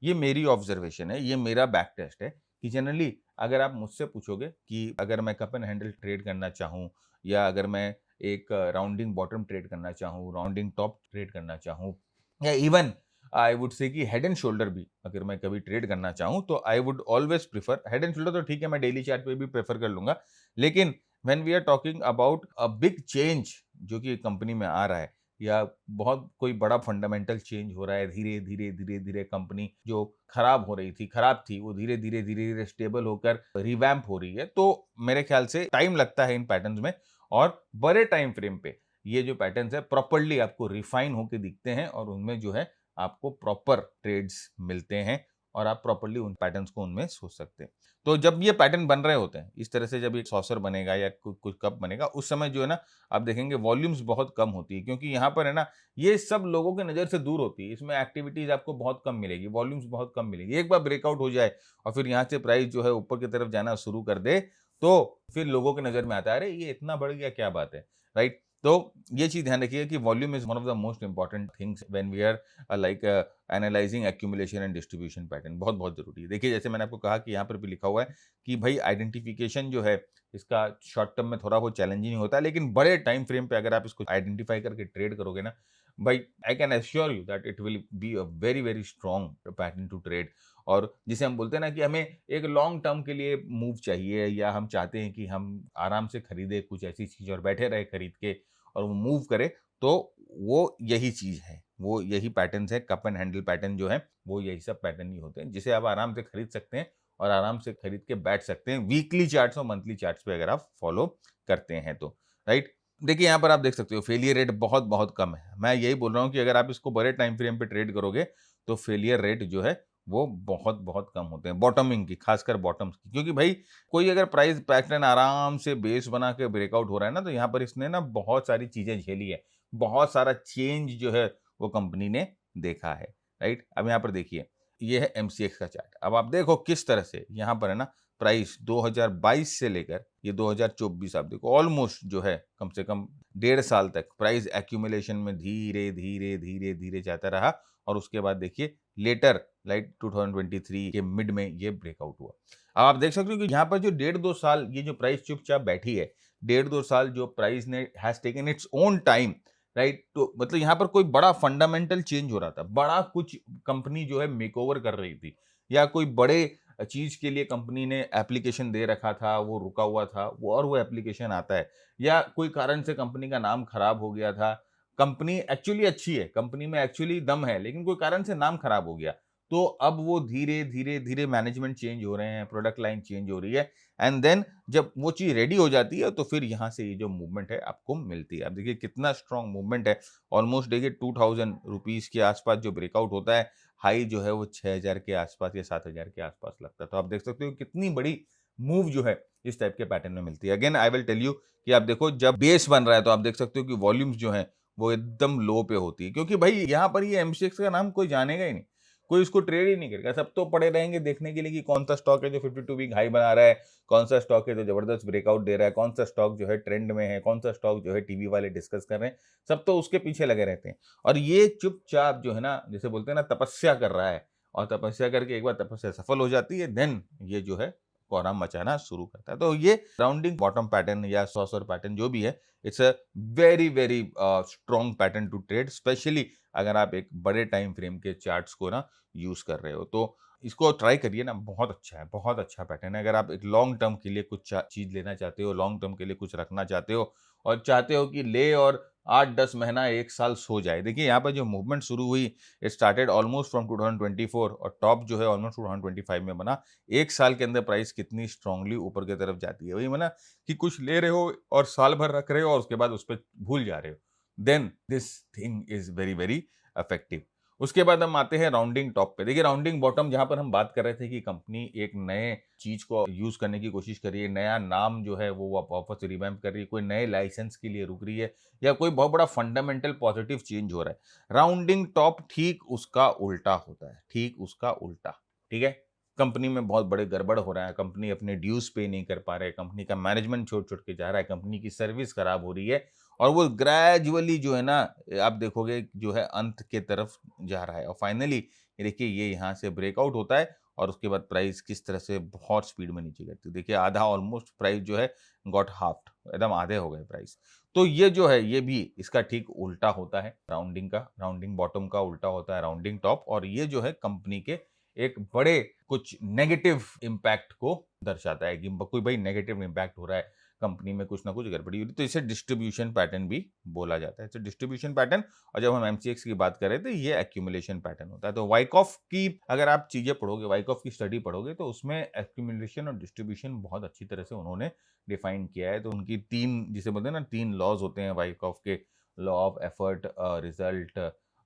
ये मेरी ऑब्जर्वेशन है, ये मेरा बैक टेस्ट है कि जनरली अगर आप मुझसे पूछोगे कि अगर मैं कप एंड हैंडल ट्रेड करना चाहूँ या अगर मैं एक राउंडिंग बॉटम ट्रेड करना चाहूँ, राउंडिंग टॉप ट्रेड करना चाहूँ या इवन आई वुड से कि हेड एंड शोल्डर भी अगर मैं कभी ट्रेड करना चाहूँ तो I would always prefer head and shoulder. तो ठीक है, मैं डेली चार्ट पे भी प्रेफर कर लूंगा, लेकिन when we are talking about a big change जो कि कंपनी में आ रहा है या बहुत कोई बड़ा फंडामेंटल चेंज हो रहा है, धीरे धीरे धीरे धीरे कंपनी जो खराब थी, वो धीरे धीरे धीरे धीरे स्टेबल होकर रिवैम्प हो रही है, तो मेरे ख्याल से टाइम लगता है इन पैटर्न्स में। और बड़े टाइम फ्रेम पे ये जो पैटर्न्स है प्रॉपर्ली आपको रिफाइन होके दिखते हैं और उनमें जो है आपको प्रॉपर ट्रेड्स मिलते हैं और आप प्रॉपर्ली उन पैटर्न्स को उनमें सोच सकते हैं। तो जब ये पैटर्न बन रहे होते हैं इस तरह से, जब एक सॉसर बनेगा या कुछ कप बनेगा, उस समय जो है ना आप देखेंगे वॉल्यूम्स बहुत कम होती है, क्योंकि यहाँ पर है ना ये सब लोगों के नज़र से दूर होती है। इसमें एक्टिविटीज आपको बहुत कम मिलेगी, वॉल्यूम्स बहुत कम मिलेगी। एक बार ब्रेकआउट हो जाए और फिर यहाँ से प्राइस जो है ऊपर की तरफ जाना शुरू कर दे, तो फिर लोगों के नज़र में आता है अरे ये इतना बढ़ गया, क्या बात है, राइट? तो ये चीज़ ध्यान रखिए कि volume is one of the most important things when we are like analysing accumulation and distribution pattern. बहुत बहुत जरूरी है। देखिए जैसे मैंने आपको कहा कि यहाँ पर भी लिखा हुआ है कि भाई आइडेंटिफिकेशन जो है इसका शॉर्ट टर्म में थोड़ा बहुत चैलेंजिंग होता है, लेकिन बड़े टाइम फ्रेम पे अगर आप इसको आइडेंटिफाई करके ट्रेड करोगे ना भाई, I can assure you that it will be a very very strong pattern to trade. और जिसे हम बोलते हैं ना कि हमें एक लॉन्ग टर्म के लिए मूव चाहिए या हम चाहते हैं कि हम आराम से खरीदे कुछ ऐसी चीज़ और बैठे रहे खरीद के और वो मूव करे, तो वो यही चीज़ है, वो यही पैटर्न्स है। कप एंड हैंडल पैटर्न जो है वो यही सब पैटर्न ही होते हैं जिसे आप आराम से खरीद सकते हैं और आराम से खरीद के बैठ सकते हैं वीकली चार्ट्स और मंथली चार्ट्स पे अगर आप फॉलो करते हैं तो, राइट? देखिए यहाँ पर आप देख सकते हो फेलियर रेट बहुत बहुत कम है। मैं यही बोल रहा हूँ कि अगर आप इसको बड़े टाइम फ्रेम पे ट्रेड करोगे तो फेलियर रेट जो है वो बहुत बहुत कम होते हैं बॉटमिंग की, खासकर बॉटम्स की। क्योंकि भाई कोई अगर प्राइस पैटर्न आराम से बेस बना के ब्रेकआउट हो रहा है ना, तो यहाँ पर इसने ना बहुत सारी चीजें झेली है, बहुत सारा चेंज जो है वो कंपनी ने देखा है, राइट? अब यहाँ पर देखिए ये है एमसीएक्स का चार्ट। अब आप देखो किस तरह से यहाँ पर है ना प्राइस 2022 से लेकर ये 2024 आप देखो ऑलमोस्ट जो है कम से कम 1.5 साल तक प्राइस एक्यूमुलेशन में धीरे धीरे धीरे धीरे जाता रहा और उसके बाद देखिए लेटर लाइक 2023 के मिड में ये ब्रेकआउट हुआ। अब आप देख सकते हो कि यहाँ पर जो 1.5-2 साल ये जो प्राइस चुपचाप बैठी है, 1.5-2 साल जो प्राइस ने has taken its own time, right? तो मतलब यहाँ पर कोई बड़ा फंडामेंटल चेंज हो रहा था, बड़ा कुछ कंपनी जो है मेकओवर कर रही थी या कोई बड़े चीज के लिए कंपनी ने एप्लीकेशन दे रखा था, वो रुका हुआ था, वो और वो एप्लीकेशन आता है, या कोई कारण से कंपनी का नाम खराब हो गया था। कंपनी एक्चुअली अच्छी है, कंपनी में एक्चुअली दम है, लेकिन कोई कारण से नाम खराब हो गया, तो अब वो धीरे धीरे धीरे मैनेजमेंट चेंज हो रहे हैं, प्रोडक्ट लाइन चेंज हो रही है, एंड देन जब वो चीज रेडी हो जाती है तो फिर यहाँ से ये जो मूवमेंट है आपको मिलती है। अब देखिए कितना स्ट्रॉन्ग मूवमेंट है, ऑलमोस्ट देखिए 2000 रुपीज के आसपास जो ब्रेकआउट होता है, हाई जो है वो 6000 के आसपास या 7000 के आसपास लगता है। तो आप देख सकते हो कितनी बड़ी मूव जो है इस टाइप के पैटर्न में मिलती है। Again I will tell you कि आप देखो जब बेस बन रहा है तो आप देख सकते हो कि वॉल्यूम्स जो है वो एकदम लो पे होती है, क्योंकि भाई यहाँ पर ये एमसीएक्स का नाम कोई जानेगा ही नहीं, कोई इसको ट्रेड ही नहीं करेगा। सब तो पड़े रहेंगे देखने के लिए कि कौन सा स्टॉक है जो 52 वीक हाई बना रहा है, कौन सा स्टॉक है जो जबरदस्त ब्रेकआउट दे रहा है, कौन सा स्टॉक जो है ट्रेंड में है, कौन सा स्टॉक जो है टीवी वाले डिस्कस कर रहे हैं। सब तो उसके पीछे लगे रहते हैं और ये चुपचाप जो है ना, जैसे बोलते हैं ना, तपस्या कर रहा है, और तपस्या करके एक बार तपस्या सफल हो जाती है, देन ये जो है कोहराम मचाना शुरू करता है। तो ये राउंडिंग बॉटम पैटर्न या सॉसर पैटर्न जो भी है, it's a very very strong pattern to trade, specially अगर आप एक बड़े टाइम फ्रेम के चार्ट्स को ना यूज कर रहे हो तो इसको ट्राई करिए ना, बहुत अच्छा है, बहुत अच्छा पैटर्न है। अगर आप एक लॉन्ग टर्म के लिए कुछ चीज लेना चाहते हो, लॉन्ग टर्म के लिए कुछ रखना चाहते हो और चाहते हो कि ले और 8-10 महीना 1 साल सो जाए। देखिए यहाँ पर जो मूवमेंट शुरू हुई, इट स्टार्टेड ऑलमोस्ट फ्रॉम 2024 और टॉप जो है ऑलमोस्ट 2025 में बना। 1 साल के अंदर प्राइस कितनी स्ट्रांगली ऊपर की तरफ जाती है। वही माना कि कुछ ले रहे हो और साल भर रख रहे हो और उसके बाद उस पर भूल जा रहे हो, then this thing is very very effective. उसके बाद हम आते हैं राउंडिंग टॉप पे। देखिए राउंडिंग बॉटम जहां पर हम बात कर रहे थे कि कंपनी एक नए चीज को यूज करने की कोशिश कर रही है, नया नाम जो है वो वापस से रिवैम्प कर रही है, कोई नए लाइसेंस के लिए रुक रही है या कोई बहुत बड़ा फंडामेंटल पॉजिटिव चेंज हो रहा है। राउंडिंग टॉप ठीक उसका उल्टा होता है, ठीक उसका उल्टा। ठीक है, कंपनी में बहुत बड़े गड़बड़ हो रहा है, कंपनी अपने ड्यूज पे नहीं कर पा रहे, कंपनी का मैनेजमेंट छोड़ छोड़ के जा रहा है, कंपनी की सर्विस खराब हो रही है और वो ग्रेजुअली जो है ना, आप देखोगे जो है अंत के तरफ जा रहा है और फाइनली ये देखिए ये यहाँ से ब्रेकआउट होता है और उसके बाद प्राइस किस तरह से बहुत स्पीड में नीचे गिरती है। देखिए आधा ऑलमोस्ट प्राइस जो है गॉट हाफ्ड, एकदम आधे हो गए प्राइस। तो ये जो है ये भी इसका ठीक उल्टा होता है, राउंडिंग का, राउंडिंग बॉटम का उल्टा होता है राउंडिंग टॉप, और ये जो है कंपनी के एक बड़े कुछ नेगेटिव इम्पैक्ट को दर्शाता है कि कोई भाई नेगेटिव इम्पैक्ट हो रहा है, कंपनी में कुछ ना कुछ गड़बड़ी हो रही है। तो इसे डिस्ट्रीब्यूशन पैटर्न भी बोला जाता है, इसे डिस्ट्रीब्यूशन पैटर्न। और जब हम एमसीएक्स की बात कर रहे थे, ये एक्यूमुलेशन पैटर्न होता है। तो वाइकॉफ की अगर आप चीजें पढ़ोगे, वाइकॉफ की स्टडी पढ़ोगे, तो उसमें एक्यूमुलेशन और डिस्ट्रीब्यूशन बहुत अच्छी तरह से उन्होंने डिफाइन किया है। तो उनकी तीन, जिसे बोलते हैं ना, तीन लॉज होते हैं वाइकॉफ के, लॉ ऑफ एफर्ट, रिजल्ट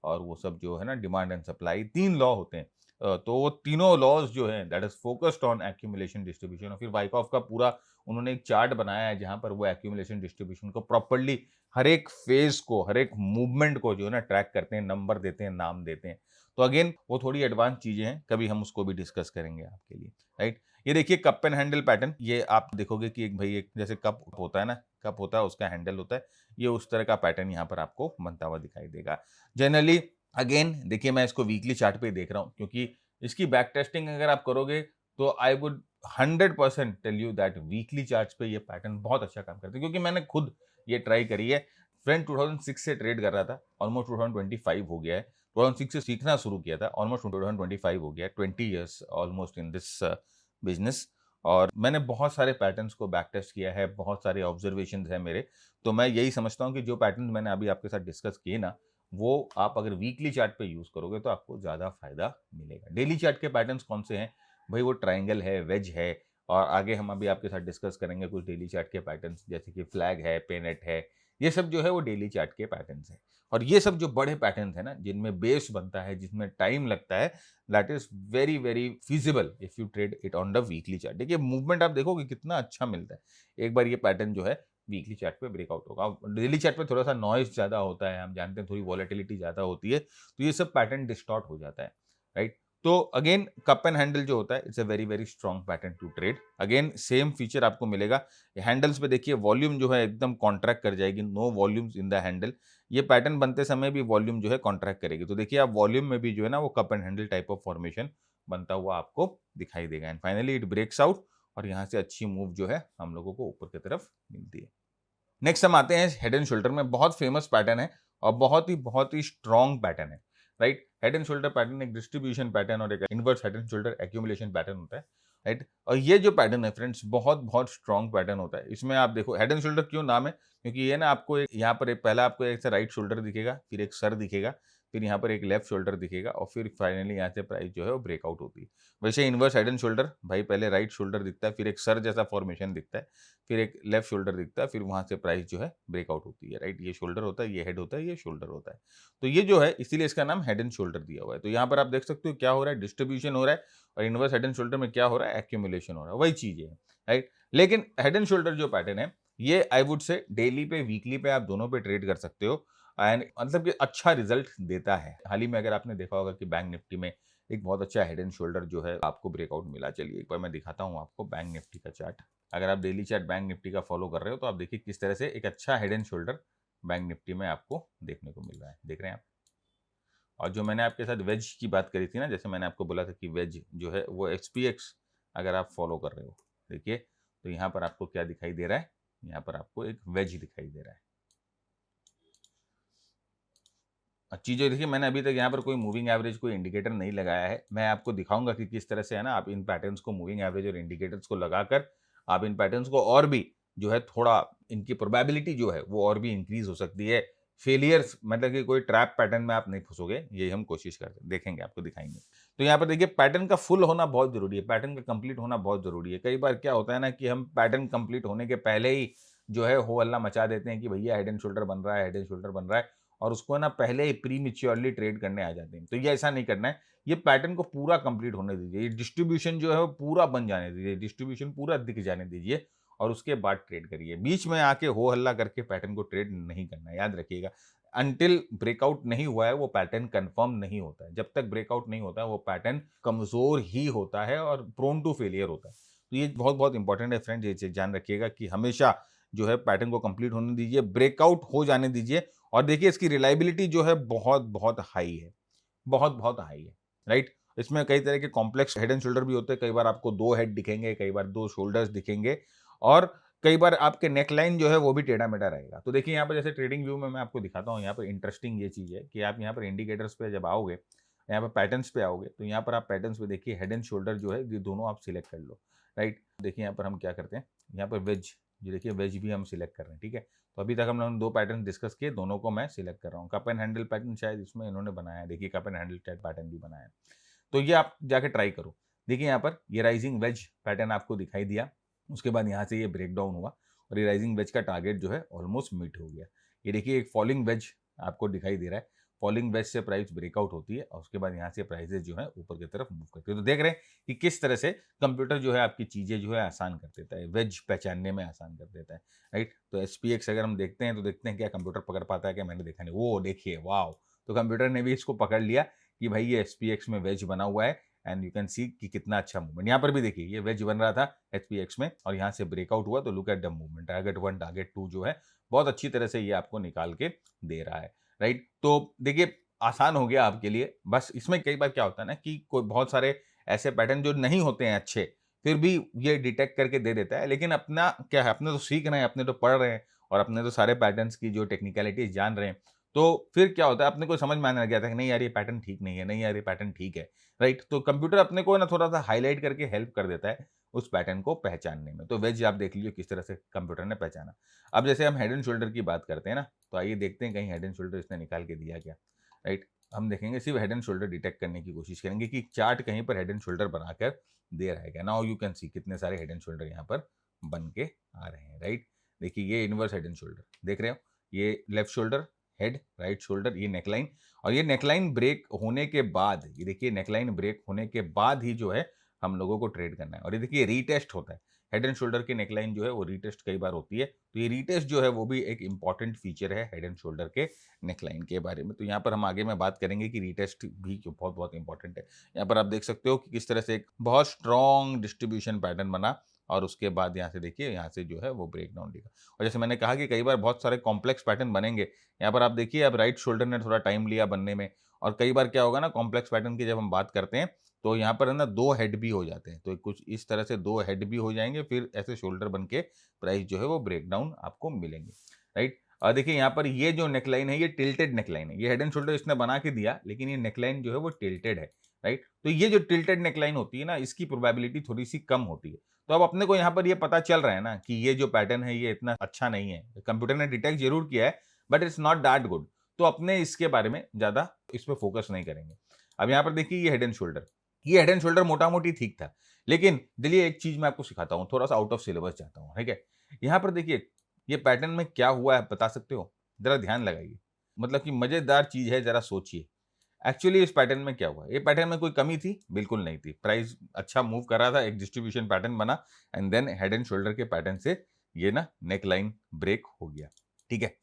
और वो सब जो है ना, डिमांड एंड सप्लाई, तीन लॉ होते हैं। तो वो तीनों लॉज जो हैं that is focused on accumulation distribution. और फिर वाइकॉफ का पूरा उन्होंने एक चार्ट बनाया है जहां पर वो एक्यूमुलेशन डिस्ट्रीब्यूशन को प्रॉपर्ली हर एक फेज को, हर एक मूवमेंट को जो है ना ट्रैक करते हैं, नंबर देते हैं, नाम देते हैं। तो अगेन वो थोड़ी एडवांस चीजें हैं, कभी हम उसको भी डिस्कस करेंगे आपके लिए, राइट। ये देखिए कप एंड हैंडल पैटर्न, ये आप देखोगे कि एक भाई एक जैसे कप होता है ना, कप होता है उसका हैंडल होता है, ये उस तरह का पैटर्न यहाँ पर आपको बनता हुआ दिखाई देगा जनरली। अगेन देखिए मैं इसको वीकली चार्ट पे देख रहा हूँ क्योंकि इसकी बैक टेस्टिंग अगर आप करोगे तो I would 100% tell you that weekly charts पे ये पैटर्न बहुत अच्छा काम करता है, क्योंकि मैंने खुद ये ट्राई करी है। फ्रेंड 2006 से ट्रेड कर रहा था, ऑलमोस्ट 2025 हो गया है। 2006 से सीखना शुरू किया था, ऑलमोस्ट 2025 हो गया है, 20 years almost in this business. और मैंने बहुत सारे पैटर्न्स को बैक टेस्ट किया है, बहुत सारे ऑब्जर्वेशंस हैं मेरे। तो मैं यही समझता हूँ कि जो पैटर्न मैंने अभी आपके साथ डिस्कस किए ना, वो आप अगर वीकली चार्ट पे यूज करोगे तो आपको ज्यादा फायदा मिलेगा। डेली चार्ट के पैटर्न्स कौन से हैं भाई? वो ट्रायंगल है, वेज है, और आगे हम अभी आपके साथ डिस्कस करेंगे कुछ डेली चार्ट के पैटर्न्स, जैसे कि फ्लैग है, पेनेट है। ये सब जो है वो डेली चार्ट के पैटर्न्स है। और ये सब जो बड़े पैटर्न्स है ना, जिनमें बेस बनता है, जिसमें टाइम लगता है, that is very very feasible if you trade it on the weekly chart. देखिए मूवमेंट आप देखोगे कितना अच्छा मिलता है। एक बार ये पैटर्न जो है वीकली चार्ट पे ब्रेकआउट होगा। डेली चार्ट पे थोड़ा सा नॉइज ज्यादा होता है, हम जानते हैं, थोड़ी वॉलेटिलिटी ज्यादा होती है, तो ये सब पैटर्न डिस्टॉर्ट हो जाता है, राइट। तो अगेन कप एंड हैंडल जो होता है, it's a very very strong pattern to trade. Again same feature आपको मिलेगा हैंडल्स पे। देखिए वॉल्यूम जो है एकदम कॉन्ट्रैक्ट कर जाएगी, no volumes in the handle. ये पैटर्न बनते समय भी वॉल्यूम जो है कॉन्ट्रैक्ट करेगी। तो देखिए आप वॉल्यूम में भी जो है ना वो cup and handle type of formation बनता हुआ आपको दिखाई देगा। And finally it breaks out और यहाँ से अच्छी मूव जो है हम लोगों को ऊपर की तरफ मिलती है। नेक्स्ट हम आते हैं हेड एंड शोल्डर में। बहुत फेमस पैटर्न है और बहुत ही स्ट्रॉन्ग पैटर्न है, right. Head and shoulder pattern एक डिस्ट्रीब्यूशन पैटर्न और एक inverse head and shoulder accumulation pattern होता है, राइट। और ये जो पैटर्न है फ्रेंड्स, बहुत बहुत स्ट्रॉन्ग पैटर्न होता है। इसमें आप देखो हेड एंड शोल्डर क्यों नाम है, क्योंकि ये ना आपको एक यहाँ पर एक पहला आपको एक राइट शोल्डर दिखेगा, फिर एक सर दिखेगा, फिर यहाँ पर एक लेफ्ट शोल्डर दिखेगा और फिर फाइनली यहाँ से प्राइस जो है वो ब्रेकआउट होती है। वैसे इनवर्स हेड एंड शोल्डर भाई पहले राइट शोल्डर दिखता है, फिर एक सर जैसा फॉर्मेशन दिखता है, फिर एक लेफ्ट शोल्डर दिखता है, फिर वहां से प्राइस जो है ब्रेकआउट होती है, राइट। ये शोल्डर होता है, ये हेड होता है, ये शोल्डर होता है। तो ये जो है इसीलिए इसका नाम हेड एंड शोल्डर दिया हुआ है। तो यहाँ पर आप देख सकते हो क्या हो रहा है, डिस्ट्रीब्यूशन हो रहा है, और इनवर्स हेड एंड शोल्डर में क्या हो रहा है, एक्यूमुलेशन हो रहा है, वही चीज है, राइट। लेकिन हेड एंड शोल्डर जो पैटर्न है, ये आई वुड से डेली पे, वीकली पे, आप दोनों पे ट्रेड कर सकते हो एंड मतलब कि अच्छा रिजल्ट देता है। हाल ही में अगर आपने देखा होगा कि बैंक निफ्टी में एक बहुत अच्छा हेड एंड शोल्डर जो है आपको ब्रेकआउट मिला। चलिए एक बार मैं दिखाता हूँ आपको बैंक निफ्टी का चार्ट। अगर आप डेली चार्ट बैंक निफ्टी का फॉलो कर रहे हो तो आप देखिए किस तरह से एक अच्छा head and shoulder bank Nifty में आपको देखने को मिल रहा है, देख रहे हैं आप। और जो मैंने आपके साथ वेज की बात करी थी ना, जैसे मैंने आपको बोला था कि वेज जो है वो एसपीएक्स अगर आप फॉलो कर रहे हो, देखिए, तो यहाँ पर आपको क्या दिखाई दे रहा है, यहाँ पर आपको एक वेज दिखाई दे रहा है। चीज़ें देखिए, मैंने अभी तक यहाँ पर कोई मूविंग एवरेज, कोई इंडिकेटर नहीं लगाया है। मैं आपको दिखाऊँगा कि किस तरह से है ना आप इन पैटर्न्स को, मूविंग एवरेज और इंडिकेटर्स को लगाकर आप इन पैटर्न्स को और भी जो है थोड़ा, इनकी प्रोबेबिलिटी जो है वो और भी इंक्रीज़ हो सकती है। फेलियर्स मतलब कि कोई ट्रैप पैटर्न में आप नहीं फँसोगे, यही हम कोशिश करते हैं, देखेंगे, आपको दिखाएँगे। तो यहाँ पर देखिए, पैटर्न का फुल होना बहुत ज़रूरी है, पैटर्न का कंप्लीट होना बहुत ज़रूरी है। कई बार क्या होता है ना कि हम पैटर्न कंप्लीट होने के पहले ही जो है हो हल्ला मचा देते हैं कि भैया हेड एंड शोल्डर बन रहा है, हेड एंड शोल्डर बन रहा है, और उसको ना पहले ही प्रीमेच्योरली ट्रेड करने आ जाते हैं। तो ये ऐसा नहीं करना है, ये पैटर्न को पूरा कंप्लीट होने दीजिए, ये डिस्ट्रीब्यूशन जो है वो पूरा बन जाने दीजिए, डिस्ट्रीब्यूशन पूरा दिख जाने दीजिए और उसके बाद ट्रेड करिए। बीच में आके हो हल्ला करके पैटर्न को ट्रेड नहीं करना है, याद रखिएगा। अंटिल ब्रेकआउट नहीं हुआ है वो पैटर्न कंफर्म नहीं होता है। जब तक ब्रेकआउट नहीं होता है वो पैटर्न कमज़ोर ही होता है और प्रोन टू फेलियर होता है। तो ये बहुत-बहुत इंपॉर्टेंट है फ्रेंड्स, ये चीज़ ध्यान रखिएगा कि हमेशा जो है पैटर्न को कंप्लीट होने दीजिए, ब्रेकआउट हो जाने दीजिए, और देखिए इसकी रिलायबिलिटी जो है बहुत-बहुत हाई है, बहुत-बहुत हाई है, राइट? इसमें कई तरह के कॉम्प्लेक्स हेड एंड शोल्डर भी होते हैं, कई बार आपको 2 हेड दिखेंगे, कई बार 2 शोल्डर्स दिखेंगे, और कई बार आपके नेकलाइन जो है वो भी टेढ़ा-मेढ़ा रहेगा। तो देखिए यहाँ पर जैसे ट्रेडिंग व्यू में मैं आपको दिखाता हूँ, यहाँ पर इंटरेस्टिंग ये चीज़ है कि आप यहाँ पर इंडिकेटर्स पे जब आओगे, यहाँ पर पैटर्न्स पे आओगे, तो यहाँ पर आप पैटर्न्स पे देखिए हेड एंड शोल्डर जो है ये दोनों आप सिलेक्ट कर लो, राइट? देखिए यहाँ पर हम क्या करते हैं, यहाँ पर वेज, ये देखिए वेज भी हम सिलेक्ट कर रहे हैं, ठीक है? तो अभी तक हम लोगों ने 2 पैटर्न डिस्कस किए, दोनों को मैं सिलेक्ट कर रहा हूँ। कप एंड हैंडल पैटर्न शायद इसमें इन्होंने बनाया है, देखिए cup and handle type pattern भी बनाया है। तो ये आप जाके ट्राई करो। देखिए यहाँ पर ये राइजिंग वेज पैटर्न आपको दिखाई दिया, उसके बाद यहाँ से ये ब्रेक डाउन हुआ और ये राइजिंग वेज का टारगेट जो है ऑलमोस्ट मीट हो गया। ये देखिए एक फॉलिंग वेज आपको दिखाई दे रहा है। फॉलिंग वेज से प्राइस ब्रेकआउट होती है और उसके बाद यहाँ से प्राइसेस जो है ऊपर की तरफ मूव करती है। तो देख रहे हैं कि किस तरह से कंप्यूटर जो है आपकी चीज़ें जो है आसान कर देता है, वेज पहचानने में आसान कर देता है, राइट? तो एसपीएक्स अगर हम देखते हैं तो देखते हैं क्या कंप्यूटर पकड़ पाता है क्या, मैंने देखा नहीं। वो देखिए, वाओ! तो कंप्यूटर ने भी इसको पकड़ लिया कि भाई ये एसपीएक्स में वेज बना हुआ है, एंड यू कैन सी कि कितना अच्छा मूवमेंट। यहाँ पर भी देखिए ये वेज बन रहा था एचपीएक्स में और यहाँ से ब्रेकआउट हुआ, तो look at the movement, target 1 target 2 जो है बहुत अच्छी तरह से ये आपको निकाल के दे रहा है, राइट? तो देखिए आसान हो गया आपके लिए। बस इसमें कई बार क्या होता है ना कि कोई बहुत सारे ऐसे पैटर्न जो नहीं होते हैं अच्छे, फिर भी ये डिटेक्ट करके दे देता है। लेकिन अपना क्या है, अपने तो सीख रहे हैं, अपने तो पढ़ रहे हैं और अपने तो सारे पैटर्न्स की जो टेक्निकलिटीज़ जान रहे हैं। तो फिर क्या होता है, अपने को समझ में आने लग गया था कि नहीं यार ये पैटर्न ठीक नहीं है, नहीं यार ये पैटर्न ठीक है, राइट? तो कंप्यूटर अपने को ना थोड़ा-सा हाइलाइट करके हेल्प कर देता है उस पैटर्न को पहचानने में। तो वेज आप देख लीजिए किस तरह से कंप्यूटर ने पहचाना। अब जैसे हम हेड एंड शोल्डर की बात करते हैं ना, तो आइए देखते हैं कहीं हेड एंड शोल्डर इसने निकाल के दिया क्या, राइट? हम देखेंगे, सिर्फ हेड एंड शोल्डर डिटेक्ट करने की कोशिश करेंगे कि चार्ट कहीं पर हेड एंड शोल्डर बनाकर दे रहा है क्या। नाउ यू कैन सी कितने सारे हेड एंड शोल्डर यहाँ पर बन के आ रहे हैं, राइट? देखिए ये इनवर्स हेड एंड शोल्डर देख रहे हो, ये left shoulder head, right shoulder, ये नेकलाइन, और ये नेकलाइन ब्रेक होने के बाद, ये देखिए नेकलाइन ब्रेक होने के बाद ही जो है हम लोगों को ट्रेड करना है। और ये देखिए रीटेस्ट होता है, हेड एंड शोल्डर की नेकलाइन जो है वो रीटेस्ट कई बार होती है। तो ये रीटेस्ट जो है वो भी एक इंपॉर्टेंट फीचर है हेड एंड शोल्डर के नेकलाइन के बारे में। तो यहाँ पर हम आगे में बात करेंगे कि रीटेस्ट भी क्यों बहुत बहुत इंपॉर्टेंट है। यहाँ पर आप देख सकते हो कि किस तरह से एक बहुत स्ट्रॉन्ग डिस्ट्रीब्यूशन पैटर्न बना और उसके बाद यहाँ से देखिए, यहाँ से जो है वो ब्रेक डाउन दिखा। और जैसे मैंने कहा कि कई बार बहुत सारे कॉम्प्लेक्स पैटर्न बनेंगे। यहाँ पर आप देखिए, अब राइट शोल्डर ने थोड़ा टाइम लिया बनने में, और कई बार क्या होगा ना, कॉम्प्लेक्स पैटर्न की जब हम बात करते हैं तो यहाँ पर है ना 2 हेड भी हो जाते हैं। तो कुछ इस तरह से 2 हेड भी हो जाएँगे, फिर ऐसे शोल्डर बन के प्राइस जो है वो ब्रेक डाउन आपको मिलेंगे, राइट? देखिए यहाँ पर ये जो नेकलाइन है ये टिल्टेड नेकलाइन है। ये हेड एंड शोल्डर इसने बना के दिया, लेकिन ये नेकलाइन जो है वो टिल्टेड है, राइट? तो ये जो टिल्टेड नेकलाइन होती है ना, इसकी प्रोबेबिलिटी थोड़ी-सी कम होती है। तो अब अपने को यहाँ पर ये पता चल रहा है ना कि ये जो पैटर्न है ये इतना अच्छा नहीं है। कंप्यूटर ने डिटेक्ट ज़रूर किया है, but it's not that good. तो अपने इसके बारे में ज़्यादा इस पे फोकस नहीं करेंगे। अब यहाँ पर देखिए ये हेड एंड शोल्डर, ये हेड एंड शोल्डर मोटा-मोटी ठीक था। लेकिन चलिए एक चीज़ मैं आपको सिखाता हूँ, थोड़ा-सा आउट ऑफ सिलेबस जाता हूँ, ठीक है? यहाँ पर देखिए, ये पैटर्न में क्या हुआ है बता सकते हो? ज़रा ध्यान लगाइए। मतलब कि मज़ेदार चीज़ है, ज़रा सोचिए। एक्चुअली इस पैटर्न में क्या हुआ? ये पैटर्न में कोई कमी थी? बिल्कुल नहीं थी। प्राइस अच्छा मूव कर रहा था, एक डिस्ट्रीब्यूशन पैटर्न बना and then head and shoulder के पैटर्न से ये ना नेक लाइन ब्रेक हो गया, ठीक है?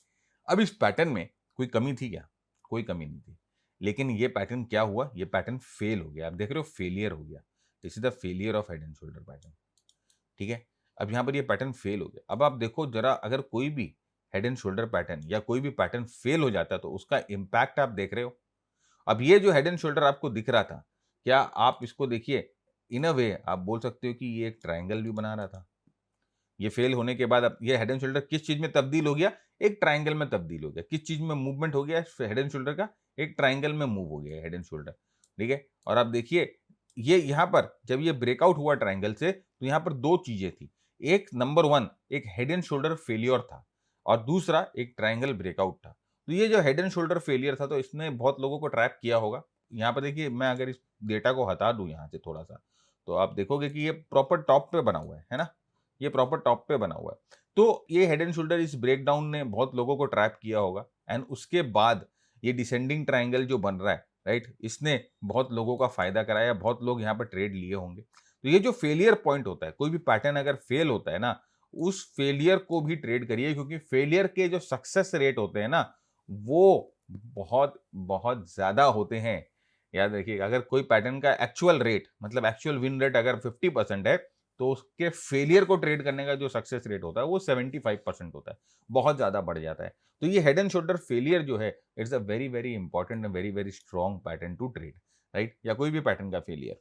अब इस पैटर्न में कोई कमी थी क्या? कोई कमी नहीं थी। लेकिन ये पैटर्न क्या हुआ? ये पैटर्न फेल हो गया। आप देख रहे हो फेलियर हो गया। This is the failure of head and shoulder pattern, ठीक है? अब यहाँ पर ये पैटर्न फेल हो गया। अब आप देखो ज़रा, अगर कोई भी हेड एंड शोल्डर पैटर्न या कोई भी पैटर्न फेल हो जाता है तो उसका इम्पैक्ट आप देख रहे हो। अब ये जो हेड एंड शोल्डर आपको दिख रहा था, क्या आप इसको देखिए, इन अ वे आप बोल सकते हो कि ये एक ट्रायंगल भी बना रहा था। ये फेल होने के बाद अब ये हेड एंड शोल्डर किस चीज में तब्दील हो गया? एक ट्रायंगल में तब्दील हो गया। किस चीज में मूवमेंट हो गया हेड एंड शोल्डर का? एक ट्रायंगल में मूव हो गया हेड एंड शोल्डर। ठीक है, और आप देखिए ये यहाँ पर जब ये ब्रेकआउट हुआ ट्रायंगल से, तो यहाँ पर दो चीजें थी। एक नंबर वन, एक हेड एंड शोल्डर फेलियर था, और दूसरा एक ट्रायंगल ब्रेकआउट था। तो ये जो हेड एंड शोल्डर फेलियर था, तो इसने बहुत लोगों को ट्रैप किया होगा। यहाँ पर देखिए, मैं अगर इस डेटा को हटा दूं यहाँ से थोड़ा सा, तो आप देखोगे कि ये प्रॉपर टॉप पे बना हुआ है ना? ये प्रॉपर टॉप पे बना हुआ है। तो ये हेड एंड शोल्डर इस ब्रेकडाउन ने बहुत लोगों को ट्रैप किया होगा, एंड उसके बाद ये डिसेंडिंग ट्रायंगल जो बन रहा है, राइट, इसने बहुत लोगों का फायदा कराया, बहुत लोग यहाँ पर ट्रेड लिए होंगे। तो ये जो फेलियर पॉइंट होता है, कोई भी पैटर्न अगर फेल होता है ना, उस फेलियर को भी ट्रेड करिए, क्योंकि फेलियर के जो सक्सेस रेट होते हैं ना, वो बहुत बहुत ज्यादा होते हैं। याद रखिएगा, अगर कोई पैटर्न का एक्चुअल रेट, मतलब एक्चुअल विन रेट अगर 50% है, तो उसके फेलियर को ट्रेड करने का जो सक्सेस रेट होता है वो 75% होता है, बहुत ज्यादा बढ़ जाता है। तो ये हेड एंड शोल्डर फेलियर जो है, it's a very very important and very very strong pattern to trade, right, या कोई भी पैटर्न का फेलियर।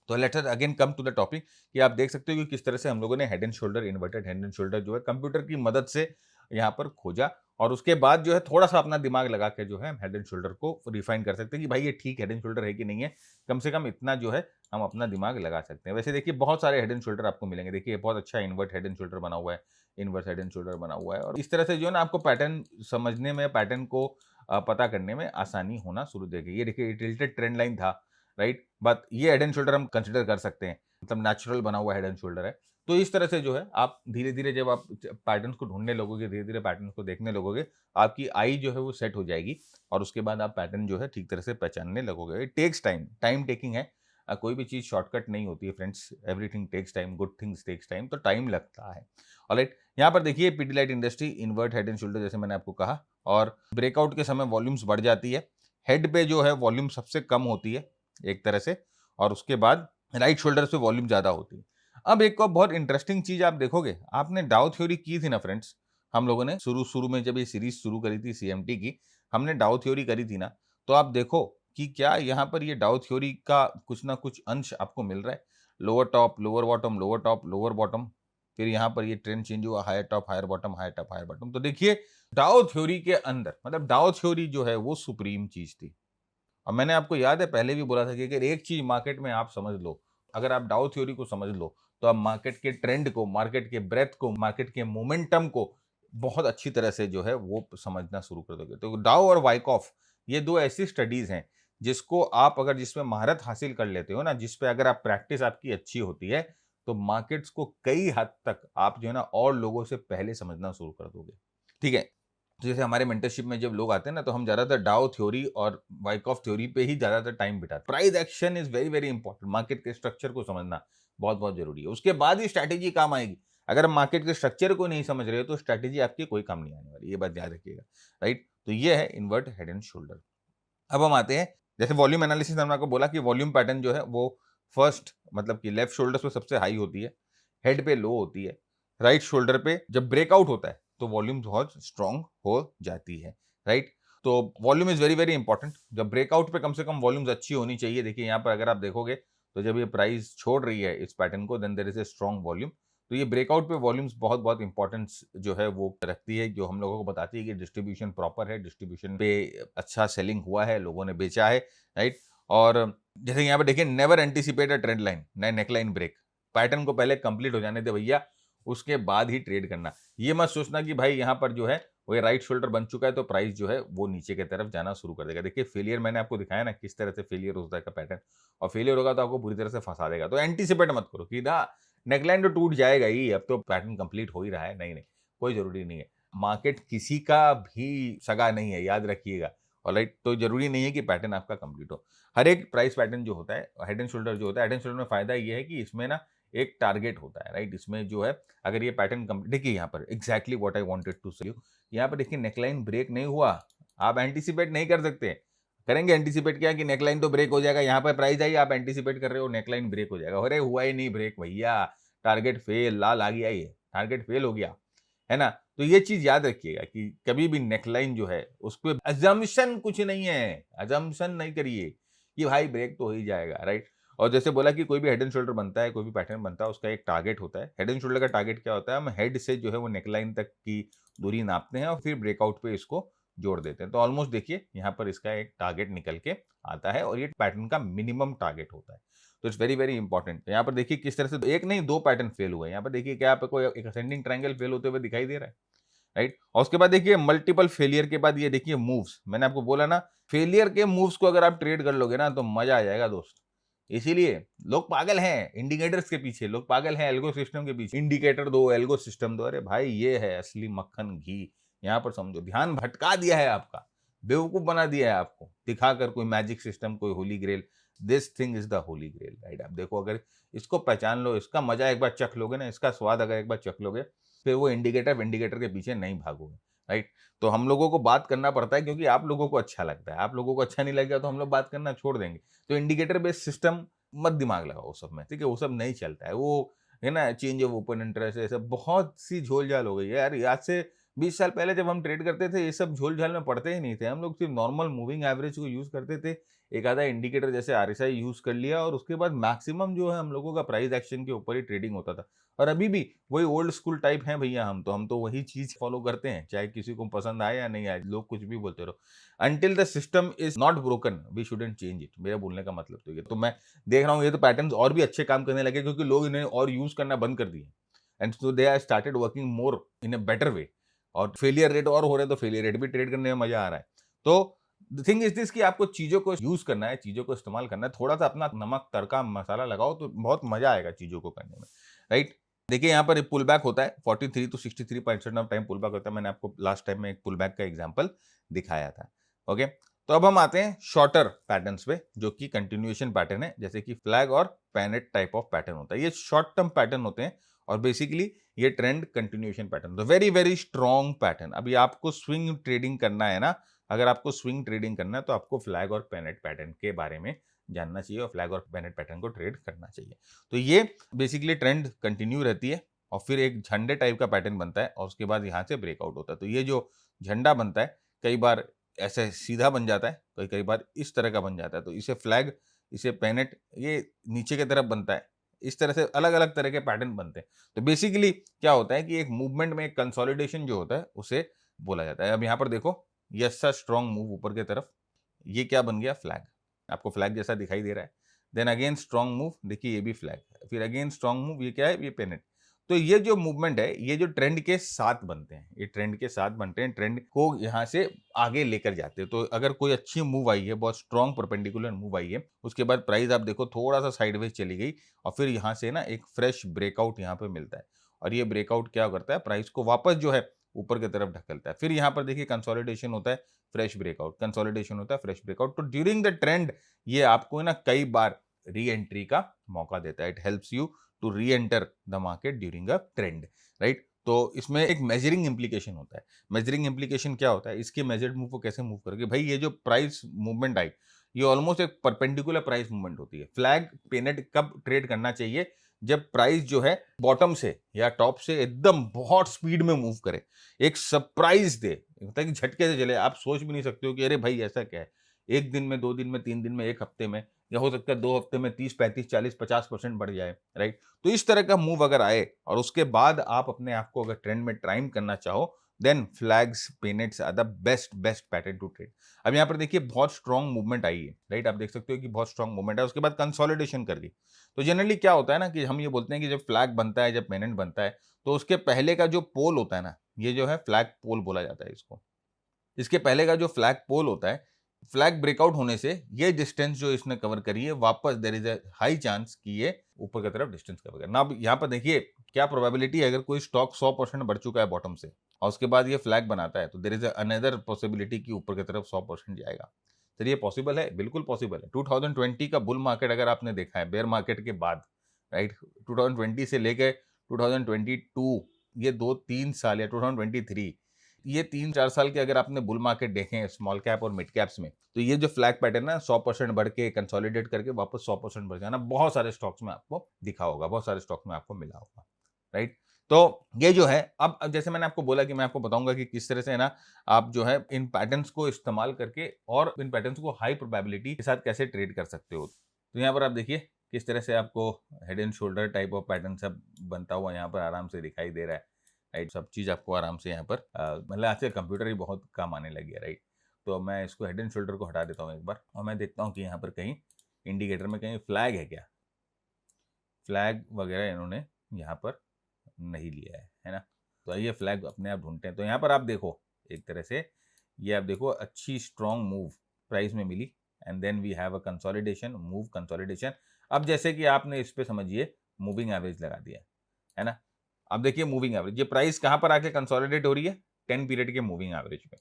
तो let's again come to the topic कि आप देख सकते हो कि किस तरह से हम लोगों ने head and shoulder, inverted head and shoulder जो है कंप्यूटर की मदद से यहाँ पर खोजा, और उसके बाद जो है थोड़ा सा अपना दिमाग लगा के जो है हेड एंड शोल्डर को रिफाइन कर सकते हैं कि भाई ये ठीक हेड एंड शोल्डर है कि नहीं है। कम से कम इतना जो है हम अपना दिमाग लगा सकते हैं। वैसे देखिए बहुत सारे हेड एंड शोल्डर आपको मिलेंगे। देखिए बहुत अच्छा इन्वर्ट हेड एंड शोल्डर बना हुआ है, इन्वर्स हेड एंड शोल्डर बना हुआ है, और इस तरह से जो है ना आपको पैटर्न समझने में, पैटर्न को पता करने में आसानी होना शुरू देगी। ये देखिए टिल्टेड ट्रेंड लाइन था, राइट, बट ये हेड एंड शोल्डर हम कंसिडर कर सकते हैं, मतलब नेचुरल बना हुआ हेड एंड शोल्डर है। तो इस तरह से जो है आप धीरे धीरे जब आप पैटर्न्स को ढूंढने लगोगे, धीरे धीरे पैटर्न्स को देखने लगोगे, आपकी आई जो है वो सेट हो जाएगी, और उसके बाद आप पैटर्न जो है ठीक तरह से पहचानने लगोगे। It takes time, time taking है। कोई भी चीज शॉर्टकट नहीं होती है friends, everything takes time, good things takes time, तो टाइम लगता है। ऑलराइट, यहाँ पर देखिए Pidilite industry invert head and shoulder, जैसे मैंने आपको कहा, और ब्रेकआउट के समय वॉल्यूम्स बढ़ जाती है। हेड पे जो है वॉल्यूम सबसे कम होती है एक तरह से, और उसके बाद राइट शोल्डर पे वॉल्यूम ज्यादा होती है। अब एक और बहुत इंटरेस्टिंग चीज आप देखोगे, आपने डाउ थ्योरी की थी ना फ्रेंड्स, हम लोगों ने शुरू शुरू में जब ये सीरीज शुरू करी थी सीएमटी की, हमने डाउ थ्योरी करी थी ना, तो आप देखो कि क्या यहाँ पर ये डाउ थ्योरी का कुछ ना कुछ अंश आपको मिल रहा है। Lower top, lower bottom, lower top, lower bottom, फिर यहाँ पर ये ट्रेंड चेंज हुआ, higher top, higher bottom, higher top, higher bottom. तो देखिए डाउ थ्योरी के अंदर, मतलब डाउ थ्योरी जो है वो सुप्रीम चीज थी। और मैंने आपको याद है पहले भी बोला था कि अगर एक चीज मार्केट में आप समझ लो, अगर आप डाउ थ्योरी को समझ लो, तो आप मार्केट के ट्रेंड को, मार्केट के ब्रेथ को, मार्केट के मोमेंटम को बहुत अच्छी तरह से जो है वो समझना शुरू कर दोगे। तो डाउ और वाइकॉफ, ये दो ऐसी स्टडीज हैं जिसको आप अगर जिसमें महारत हासिल कर लेते हो ना, जिस पे अगर आप प्रैक्टिस आपकी अच्छी होती है, तो मार्केट्स को कई हद तक आप जो है ना और लोगों से पहले समझना शुरू कर दोगे। ठीक है, तो जैसे हमारे मेंटरशिप में जब लोग आते हैं ना, तो हम ज्यादातर डाउ थ्योरी और वाइकॉफ थ्योरी पे ही ज्यादातर टाइम बिताते हैं। Price action is very very important, market के स्ट्रक्चर को समझना बहुत बहुत जरूरी है, उसके बाद ही स्ट्रैटेजी काम आएगी। अगर हम मार्केट के स्ट्रक्चर को नहीं समझ रहे हो, तो स्ट्रैटेजी आपकी कोई काम नहीं आने वाली, ये बात याद रखिएगा, राइट। तो ये है इन्वर्ट हेड एंड शोल्डर। अब हम आते हैं, जैसे वॉल्यूम एनालिसिस हमने आपको बोला कि वॉल्यूम पैटर्न जो है वो फर्स्ट, मतलब कि लेफ्ट शोल्डर पे सबसे हाई होती है, हेड पे लो होती है, राइट शोल्डर पे जब ब्रेकआउट होता है तो वॉल्यूम बहुत स्ट्रांग हो जाती है, राइट। तो volume is very very important. जब ब्रेकआउट पे कम से कम वॉल्यूम्स अच्छी होनी चाहिए। देखिए यहाँ पर अगर आप देखोगे, तो जब ये प्राइस छोड़ रही है इस पैटर्न को, then there is a strong volume. तो ये ब्रेकआउट पे वॉल्यूम्स बहुत बहुत इंपॉर्टेंस जो है वो रखती है, जो हम लोगों को बताती है कि डिस्ट्रीब्यूशन प्रॉपर है, डिस्ट्रीब्यूशन पे अच्छा सेलिंग हुआ है, लोगों ने बेचा है, राइट। और जैसे यहाँ पे देखिए, never anticipate a trend line, नए नेकलाइन ब्रेक, पैटर्न को पहले कंप्लीट हो जाने दे भैया, उसके बाद ही ट्रेड करना। ये मत सोचना कि भाई यहाँ पर जो है वो ये राइट शोल्डर बन चुका है तो प्राइस जो है वो नीचे की तरफ जाना शुरू कर देगा। देखिए फेलियर मैंने आपको दिखाया ना किस तरह से फेलियर होता है का पैटर्न, और फेलियर होगा तो आपको पूरी तरह से फंसा देगा। तो एंटिसिपेट मत करो कि ना नेकलाइन तो टूट जाएगा ही, अब तो पैटर्न कंप्लीट हो ही रहा है। नहीं नहीं, कोई जरूरी नहीं है। मार्केट किसी का भी सगा नहीं है, याद रखिएगा। ऑलराइट, तो जरूरी नहीं है कि पैटर्न आपका कंप्लीट हो। हर एक प्राइस पैटर्न जो होता है, हेड एंड शोल्डर जो होता है, हेड एंड शोल्डर में फायदा ये है कि इसमें ना एक टारगेट होता है, राइट। इसमें जो है अगर ये पैटर्न कंप्लीट, देखिए यहाँ पर exactly what I wanted to say you, यहाँ पर देखिए नेकलाइन ब्रेक नहीं हुआ, आप एंटीसिपेट नहीं कर सकते। करेंगे एंटीसिपेट क्या कि नेकलाइन तो ब्रेक हो जाएगा, यहाँ पर प्राइस आई, आप एंटीसिपेट कर रहे हो नेकलाइन ब्रेक हो जाएगा। अरे हुआ ही नहीं ब्रेक भैया, टारगेट फेल, लाल आ गया, ये टारगेट फेल हो गया, है ना। तो ये चीज याद रखिएगा कि कभी भी नेकलाइन जो है उस पर अजम्पशन कुछ नहीं है, अजम्पशन नहीं करिए कि भाई ब्रेक तो हो ही जाएगा, राइट। और जैसे बोला कि कोई भी हेड एंड शोल्डर बनता है, कोई भी पैटर्न बनता है, उसका एक टारगेट होता है। हेड एंड शोल्डर का टारगेट क्या होता है? हम हेड से जो है वो नेकलाइन तक की दूरी नापते हैं और फिर ब्रेकआउट पे इसको जोड़ देते हैं। तो ऑलमोस्ट देखिए यहाँ पर इसका एक टारगेट निकल के आता है और ये पैटर्न का मिनिमम टारगेट होता है। तो इट्स वेरी वेरी इंपॉर्टेंट। यहाँ पर देखिए किस तरह से एक नहीं 2 पैटर्न फेल हुए हैं। यहाँ पर देखिए क्या आपको एक असेंडिंग ट्रायंगल फेल होते हुए दिखाई दे रहा है, राइट? और उसके बाद देखिए मल्टीपल फेलियर के बाद ये देखिए मूव्स, मैंने आपको बोला ना फेलियर के मूव्स को अगर आप ट्रेड कर लोगे ना तो मजा आ जाएगा दोस्त। इसीलिए लोग पागल हैं इंडिकेटर्स के पीछे, लोग पागल हैं एल्गो सिस्टम के पीछे। इंडिकेटर दो, एल्गो सिस्टम दो, अरे भाई ये है असली मक्खन घी। यहाँ पर समझो ध्यान भटका दिया है आपका, बेवकूफ बना दिया है आपको, दिखाकर कोई मैजिक सिस्टम, कोई holy grail. This thing is the holy grail, right? आप देखो अगर इसको पहचान लो, इसका मजा एक बार चख लोगे ना, इसका स्वाद अगर एक बार चख लोगे, फिर वो इंडिकेटर के पीछे नहीं भागोगे, राइट? तो हम लोगों को बात करना पड़ता है क्योंकि आप लोगों को अच्छा लगता है। आप लोगों को अच्छा नहीं लगेगा तो हम लोग बात करना छोड़ देंगे। तो इंडिकेटर बेस्ड सिस्टम मत दिमाग लगाओ वो सब में, ठीक है? वो सब नहीं चलता है। वो है ना चेंज ऑफ ओपन इंटरेस्ट, ऐसे बहुत सी झोल-झाल हो गई है यार। आज से 20 साल पहले जब हम ट्रेड करते थे, ये सब झोल-झाल में पड़ते ही नहीं थे। हम लोग सिर्फ नॉर्मल मूविंग एवरेज को यूज़ करते थे। एक आधा इंडिकेटर जैसे आरएसआई यूज़ कर लिया और उसके बाद मैक्सिमम जो है हम लोगों का प्राइस एक्शन के ऊपर ही ट्रेडिंग होता था। और अभी भी वही ओल्ड स्कूल टाइप हैं भैया हम तो वही चीज़ फॉलो करते हैं, चाहे किसी को पसंद आए या नहीं आए, लोग कुछ भी बोलते रहो। Until the system is not broken we shouldn't change it, मेरा बोलने का मतलब तो ये। तो मैं देख रहा हूँ ये तो पैटर्न्स और भी अच्छे काम करने लगे क्योंकि लोग इन्हें और यूज़ करना बंद कर दिए and so they are started working more in a better way. और फेलियर रेट और हो रहे हैं तो फेलियर रेट भी ट्रेड करने में मजा आ रहा है। तो द थिंग इज दिस कि आपको चीज़ों को यूज़ करना है, चीज़ों को इस्तेमाल करना है, थोड़ा-सा अपना नमक, तड़का, मसाला लगाओ तो बहुत मज़ा आएगा चीज़ों को करने में, राइट? देखिए यहाँ पर एक पुल बैक होता है 43 to 63% of time pull back होता है। मैंने आपको लास्ट टाइम में एक पुल बैक का एग्जांपल दिखाया था, ओके? तो अब हम आते हैं शॉर्टर पैटर्न्स पे जो कि कंटिन्यूएशन पैटर्न है, जैसे कि फ्लैग और पैनेट टाइप ऑफ पैटर्न होता है। ये शॉर्ट टर्म पैटर्न होते हैं और बेसिकली ये ट्रेंड कंटिन्यूएशन पैटर्न, तो वेरी वेरी स्ट्रॉन्ग पैटर्न। अभी आपको स्विंग ट्रेडिंग करना है ना, अगर आपको स्विंग ट्रेडिंग करना है तो आपको फ्लैग और पैनेट पैटर्न के बारे में जानना चाहिए और फ्लैग और पैनेट पैटर्न को ट्रेड करना चाहिए। तो ये बेसिकली ट्रेंड कंटिन्यू रहती है और फिर एक झंडे टाइप का पैटर्न बनता है और उसके बाद यहाँ से ब्रेकआउट होता है। तो ये जो झंडा बनता है कई बार ऐसे सीधा बन जाता है, कई कई बार इस तरह का बन जाता है, तो इसे फ्लैग, इसे पैनेट, ये नीचे की तरफ बनता है। इस तरह से अलग अलग तरह के पैटर्न बनते हैं। तो बेसिकली क्या होता है कि एक मूवमेंट में एक कंसोलिडेशन जो होता है उसे बोला जाता है। अब यहाँ पर देखो ये सा स्ट्रॉन्ग मूव ऊपर की तरफ, ये क्या बन गया? फ्लैग। आपको फ्लैग जैसा दिखाई दे रहा है। देन अगेन स्ट्रॉन्ग मूव, देखिए ये भी फ्लैग है। फिर अगेन स्ट्रॉन्ग मूव, ये क्या है? ये पेनेट। तो ये जो मूवमेंट है ये जो ट्रेंड के साथ बनते हैं, ये ट्रेंड के साथ बनते हैं, ट्रेंड को यहाँ से आगे लेकर जाते हैं। तो अगर कोई अच्छी मूव आई है, बहुत स्ट्रॉन्ग परपेंडिकुलर मूव आई है, उसके बाद प्राइस आप देखो थोड़ा सा साइडवेज चली गई और फिर यहाँ से ना एक फ्रेश ब्रेकआउट यहाँ पे मिलता है और ये ब्रेकआउट क्या करता है? प्राइस को वापस जो है ऊपर की तरफ ढकेलता है। फिर यहाँ पर देखिए कंसोलिडेशन होता है, फ्रेश ब्रेकआउट, कंसोलिडेशन होता है, फ्रेश ब्रेकआउट। तो ड्यूरिंग द ट्रेंड ये आपको ना कई बार री एंट्री का मौका देता है। It helps you to re enter the market during a trend, right? तो इसमें एक मेजरिंग इंप्लीकेशन होता है। मेजरिंग इंप्लीकेशन क्या होता है? इसके मेजर्ड मूव को कैसे मूव करके भाई, ये जो प्राइस मूवमेंट आई ये ऑलमोस्ट एक परपेंडिकुलर प्राइस मूवमेंट होती है। फ्लैग पेनेट कब ट्रेड करना चाहिए? जब प्राइस जो है बॉटम से या टॉप से एकदम बहुत स्पीड में मूव करे, एक सरप्राइज दे, होता है कि झटके से चले, आप सोच भी नहीं सकते हो कि अरे भाई ऐसा क्या है? 1 दिन में, 2 दिन में, 3 दिन में, 1 हफ्ते में, या हो सकता है 2 हफ्ते में 30, 35, 40, 50% बढ़ जाए, राइट? तो इस तरह का मूव अगर आए और उसके बाद आप अपने आप को अगर ट्रेंड में टाइम करना चाहो, then flags pennants are the best pattern to trade. अब यहाँ पर देखिए बहुत स्ट्रॉन्ग मूवमेंट आई है, राइट? आप देख सकते हो कि बहुत स्ट्रॉन्ग मूवमेंट है, उसके बाद कंसोलिडेशन कर दी। तो जनरली क्या होता है ना कि हम ये बोलते हैं कि जब फ्लैग बनता है, जब पेनेंट बनता है, तो उसके पहले का जो पोल होता है ना, ये जो है फ्लैग पोल बोला जाता है इसको। इसके पहले का जो फ्लैग पोल होता है, फ्लैग ब्रेकआउट होने से ये डिस्टेंस जो इसने कवर करी है, वापस there is a high chance कि ये ऊपर की तरफ डिस्टेंस कवर करे। ना अब यहाँ पर देखिए क्या प्रोबेबिलिटी है, अगर कोई स्टॉक 100% बढ़ चुका है बॉटम से और उसके बाद ये फ्लैग बनाता है, तो देयर इज अनदर पॉसिबिलिटी कि ऊपर की तरफ 100% जाएगा। सर ये पॉसिबल है? बिल्कुल पॉसिबल है। 2020 का बुल मार्केट अगर आपने देखा है, बेयर मार्केट के बाद, राइट? 2020 से लेके 2022, ये 2-3 साल, या 2023, ये 3-4 साल के अगर आपने बुल मार्केट देखे हैं स्मॉल कैप और मिड कैप्स में, तो ये जो फ्लैग पैटर्न है 100% बढ़ के कंसोलिडेट करके वापस 100% बढ़ जाना बहुत सारे स्टॉक्स में आपको दिखा होगा, बहुत सारे स्टॉक्स में आपको मिला होगा, राइट? तो ये जो है, अब जैसे मैंने आपको बोला कि मैं आपको बताऊंगा कि किस तरह से है ना आप जो है इन पैटर्न्स को इस्तेमाल करके और इन पैटर्न्स को हाई प्रोबेबिलिटी के साथ कैसे ट्रेड कर सकते हो। तो यहाँ पर आप देखिए किस तरह से आपको head and shoulder type of pattern सब बनता हुआ यहाँ पर आराम से दिखाई दे रहा है, राइट। सब चीज़ आपको आराम से यहाँ पर मतलब आजकल कंप्यूटर ही बहुत काम आने लगी है, राइट। तो मैं इसको हेड एंड शोल्डर को हटा देता हूँ एक बार, और मैं देखता हूँ कि यहाँ पर कहीं इंडिकेटर में कहीं फ्लैग है क्या। फ्लैग वगैरह इन्होंने यहाँ पर नहीं लिया है ना। तो ये फ्लैग अपने आप ढूंढते हैं। तो यहाँ पर आप देखो एक तरह से, ये आप देखो अच्छी स्ट्रॉन्ग मूव प्राइस में मिली, and then we have a consolidation, move consolidation. अब जैसे कि आपने इस पे समझिए मूविंग एवरेज लगा दिया है ना। अब देखिए मूविंग एवरेज, ये प्राइस कहाँ पर आके कंसोलिडेट हो रही है, 10 पीरियड के मूविंग एवरेज पे।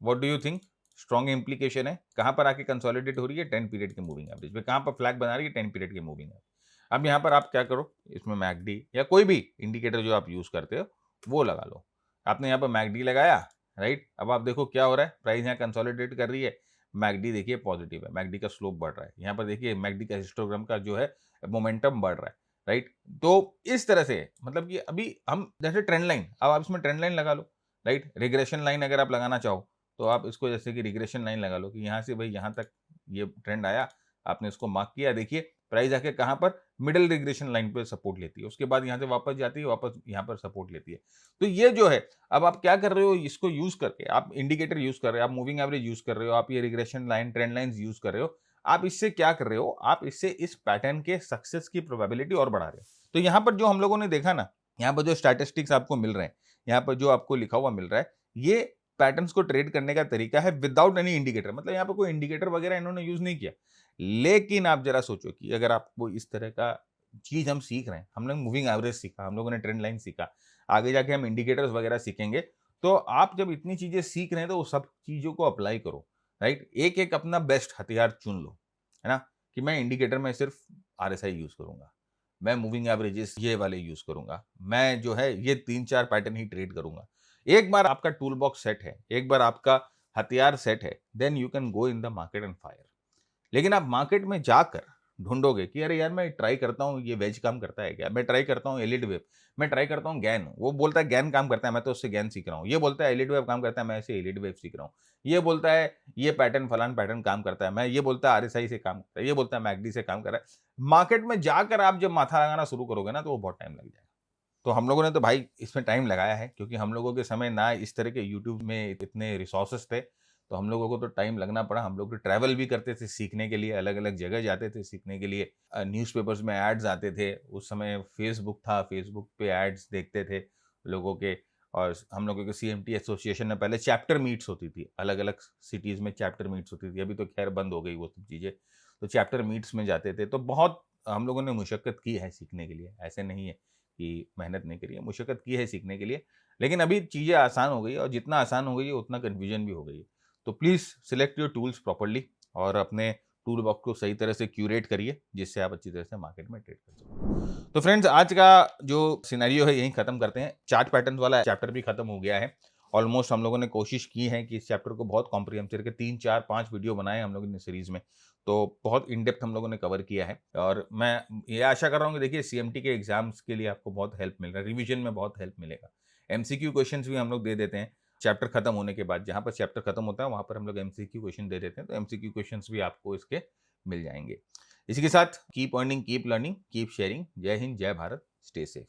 What do you think, strong implication है, कहाँ पर आके कंसोलिडेट हो रही है, 10 पीरियड के मूविंग एवरेज पे। कहाँ पर फ्लैग बना रही है, 10 पीरियड के मूविंग एवरेज। अब यहाँ पर आप क्या करो, इसमें मैकडी या कोई भी इंडिकेटर जो आप यूज करते हो वो लगा लो। आपने यहाँ पर मैकडी लगाया, राइट। अब आप देखो क्या हो रहा है, प्राइस यहाँ कंसोलिडेट कर रही है, मैकडी देखिए पॉजिटिव है, मैकडी का स्लोप बढ़ रहा है। यहाँ पर देखिए मैकडी का हिस्टोग्राम का जो है मोमेंटम बढ़ रहा है, राइट। तो इस तरह से मतलब कि अभी हम जैसे ट्रेंड लाइन, अब आप इसमें ट्रेंड लाइन लगा लो, राइट। रिग्रेशन लाइन अगर आप लगाना चाहो तो आप इसको जैसे कि रिग्रेशन लाइन लगा लो कि यहाँ से भाई यहाँ तक ये ट्रेंड आया, आपने इसको मार्क किया, देखिए प्राइस आके कहाँ पर मिडिल रिग्रेशन लाइन पे सपोर्ट लेती है, उसके बाद यहाँ से वापस जाती है, वापस यहाँ पर सपोर्ट लेती है। तो ये जो है, अब आप क्या कर रहे हो, इसको यूज करके आप इंडिकेटर यूज कर रहे हो, आप मूविंग एवरेज यूज कर रहे हो, आप ये regression line trend lines use कर रहे हो, आप इससे क्या कर रहे हो, आप इससे इस पैटर्न के सक्सेस की प्रोबेबिलिटी और बढ़ा रहे हो। तो यहाँ पर जो हम लोगों ने देखा ना, यहाँ पर जो स्टैटिस्टिक्स आपको मिल रहे हैं, यहाँ पर जो आपको लिखा हुआ मिल रहा है, ये पैटर्न्स को ट्रेड करने का तरीका है विदाउट एनी इंडिकेटर। मतलब यहाँ पर कोई इंडिकेटर वगैरह इन्होंने यूज नहीं किया। लेकिन आप जरा सोचो कि अगर आपको इस तरह का चीज हम सीख रहे हैं, हम लोग मूविंग एवरेज सीखा, हम लोगों ने ट्रेंड लाइन सीखा, आगे जाके हम इंडिकेटर्स वगैरह सीखेंगे। तो आप जब इतनी चीजें सीख रहे हैं तो वो सब चीजों को अप्लाई करो, राइट। एक एक अपना बेस्ट हथियार चुन लो, है ना। कि मैं इंडिकेटर में सिर्फ आरएसआई यूज करूंगा, मैं मूविंग एवरेजेस ये वाले यूज करूंगा, मैं जो है ये 3-4 पैटर्न ही ट्रेड करूंगा। एक बार आपका टूल बॉक्स सेट है, एक बार आपका हथियार सेट है, then you can go in the market and fire. लेकिन आप मार्केट में जाकर ढूंढोगे कि अरे यार मैं ट्राई करता हूँ ये वेज काम करता है क्या, मैं ट्राई करता हूँ एलिड वेव, मैं ट्राई करता हूँ गैन, वो बोलता है गैन काम करता है, मैं तो उससे गैन सीख रहा हूँ। ये बोलता है एलिड वेव काम करता है, मैं ऐसे एलिड वेव सीख रहा हूँ। ये बोलता है ये पैटर्न फलान पैटर्न काम करता है, मैं ये बोलता है आरएसआई से काम करता है, ये बोलता है मैकडी से काम कर रहा है। मार्केट में जाकर आप जब माथा लगाना शुरू करोगे ना तो वो बहुत टाइम लग जाएगा। तो हम लोगों ने तो भाई इसमें टाइम लगाया है, क्योंकि हम लोगों के समय ना इस तरह के यूट्यूब में इतने रिसोर्सेस थे, तो हम लोगों को तो टाइम लगना पड़ा। हम लोग तो ट्रैवल भी करते थे सीखने के लिए, अलग अलग जगह जाते थे सीखने के लिए। न्यूज़पेपर्स में एड्स आते थे, उस समय फेसबुक था, फेसबुक पे एड्स देखते थे लोगों के। और हम लोगों के सीएमटी एसोसिएशन में पहले चैप्टर मीट्स होती थी, अलग अलग सिटीज़ में चैप्टर मीट्स होती थी। अभी तो खैर बंद हो गई वो सब चीज़ें। तो चैप्टर मीट्स में जाते थे, तो बहुत हम लोगों ने मुशक्कत की है सीखने के लिए, ऐसे नहीं है कि मेहनत नहीं करी है, मुशक्कत की है सीखने के लिए। लेकिन अभी चीज़ें आसान हो गई है, और जितना आसान हो गई है उतना कन्फ्यूजन भी हो गई है। तो please select your tools properly, और अपने टूल बॉक्स को सही तरह से क्यूरेट करिए, जिससे आप अच्छी तरह से मार्केट में ट्रेड कर सको। तो फ्रेंड्स, आज का जो सिनेरियो है यहीं खत्म करते हैं। चार्ट पैटर्न वाला चैप्टर भी खत्म हो गया है। ऑलमोस्ट हम लोगों ने कोशिश की है कि इस चैप्टर को बहुत कॉम्प्रिहेंसिव करके 3, 4, 5 वीडियो बनाए हम लोगों ने सीरीज में। तो बहुत इन डेप्थ हम लोगों ने कवर किया है, और मैं ये आशा कर रहा हूँ कि देखिए सीएमटी के एग्जाम्स के लिए आपको बहुत हेल्प मिल रहा है, रिवीजन में बहुत हेल्प मिलेगा। एमसीक्यू क्वेश्चंस भी हम लोग दे देते हैं चैप्टर खत्म होने के बाद। जहाँ पर चैप्टर खत्म होता है वहाँ पर हम लोग एमसीक्यू क्वेश्चन दे देते हैं, तो एमसीक्यू क्वेश्चंस भी आपको इसके मिल जाएंगे। इसी के साथ keep earning, keep learning, keep sharing. जय हिंद, जय भारत, स्टे सेफ।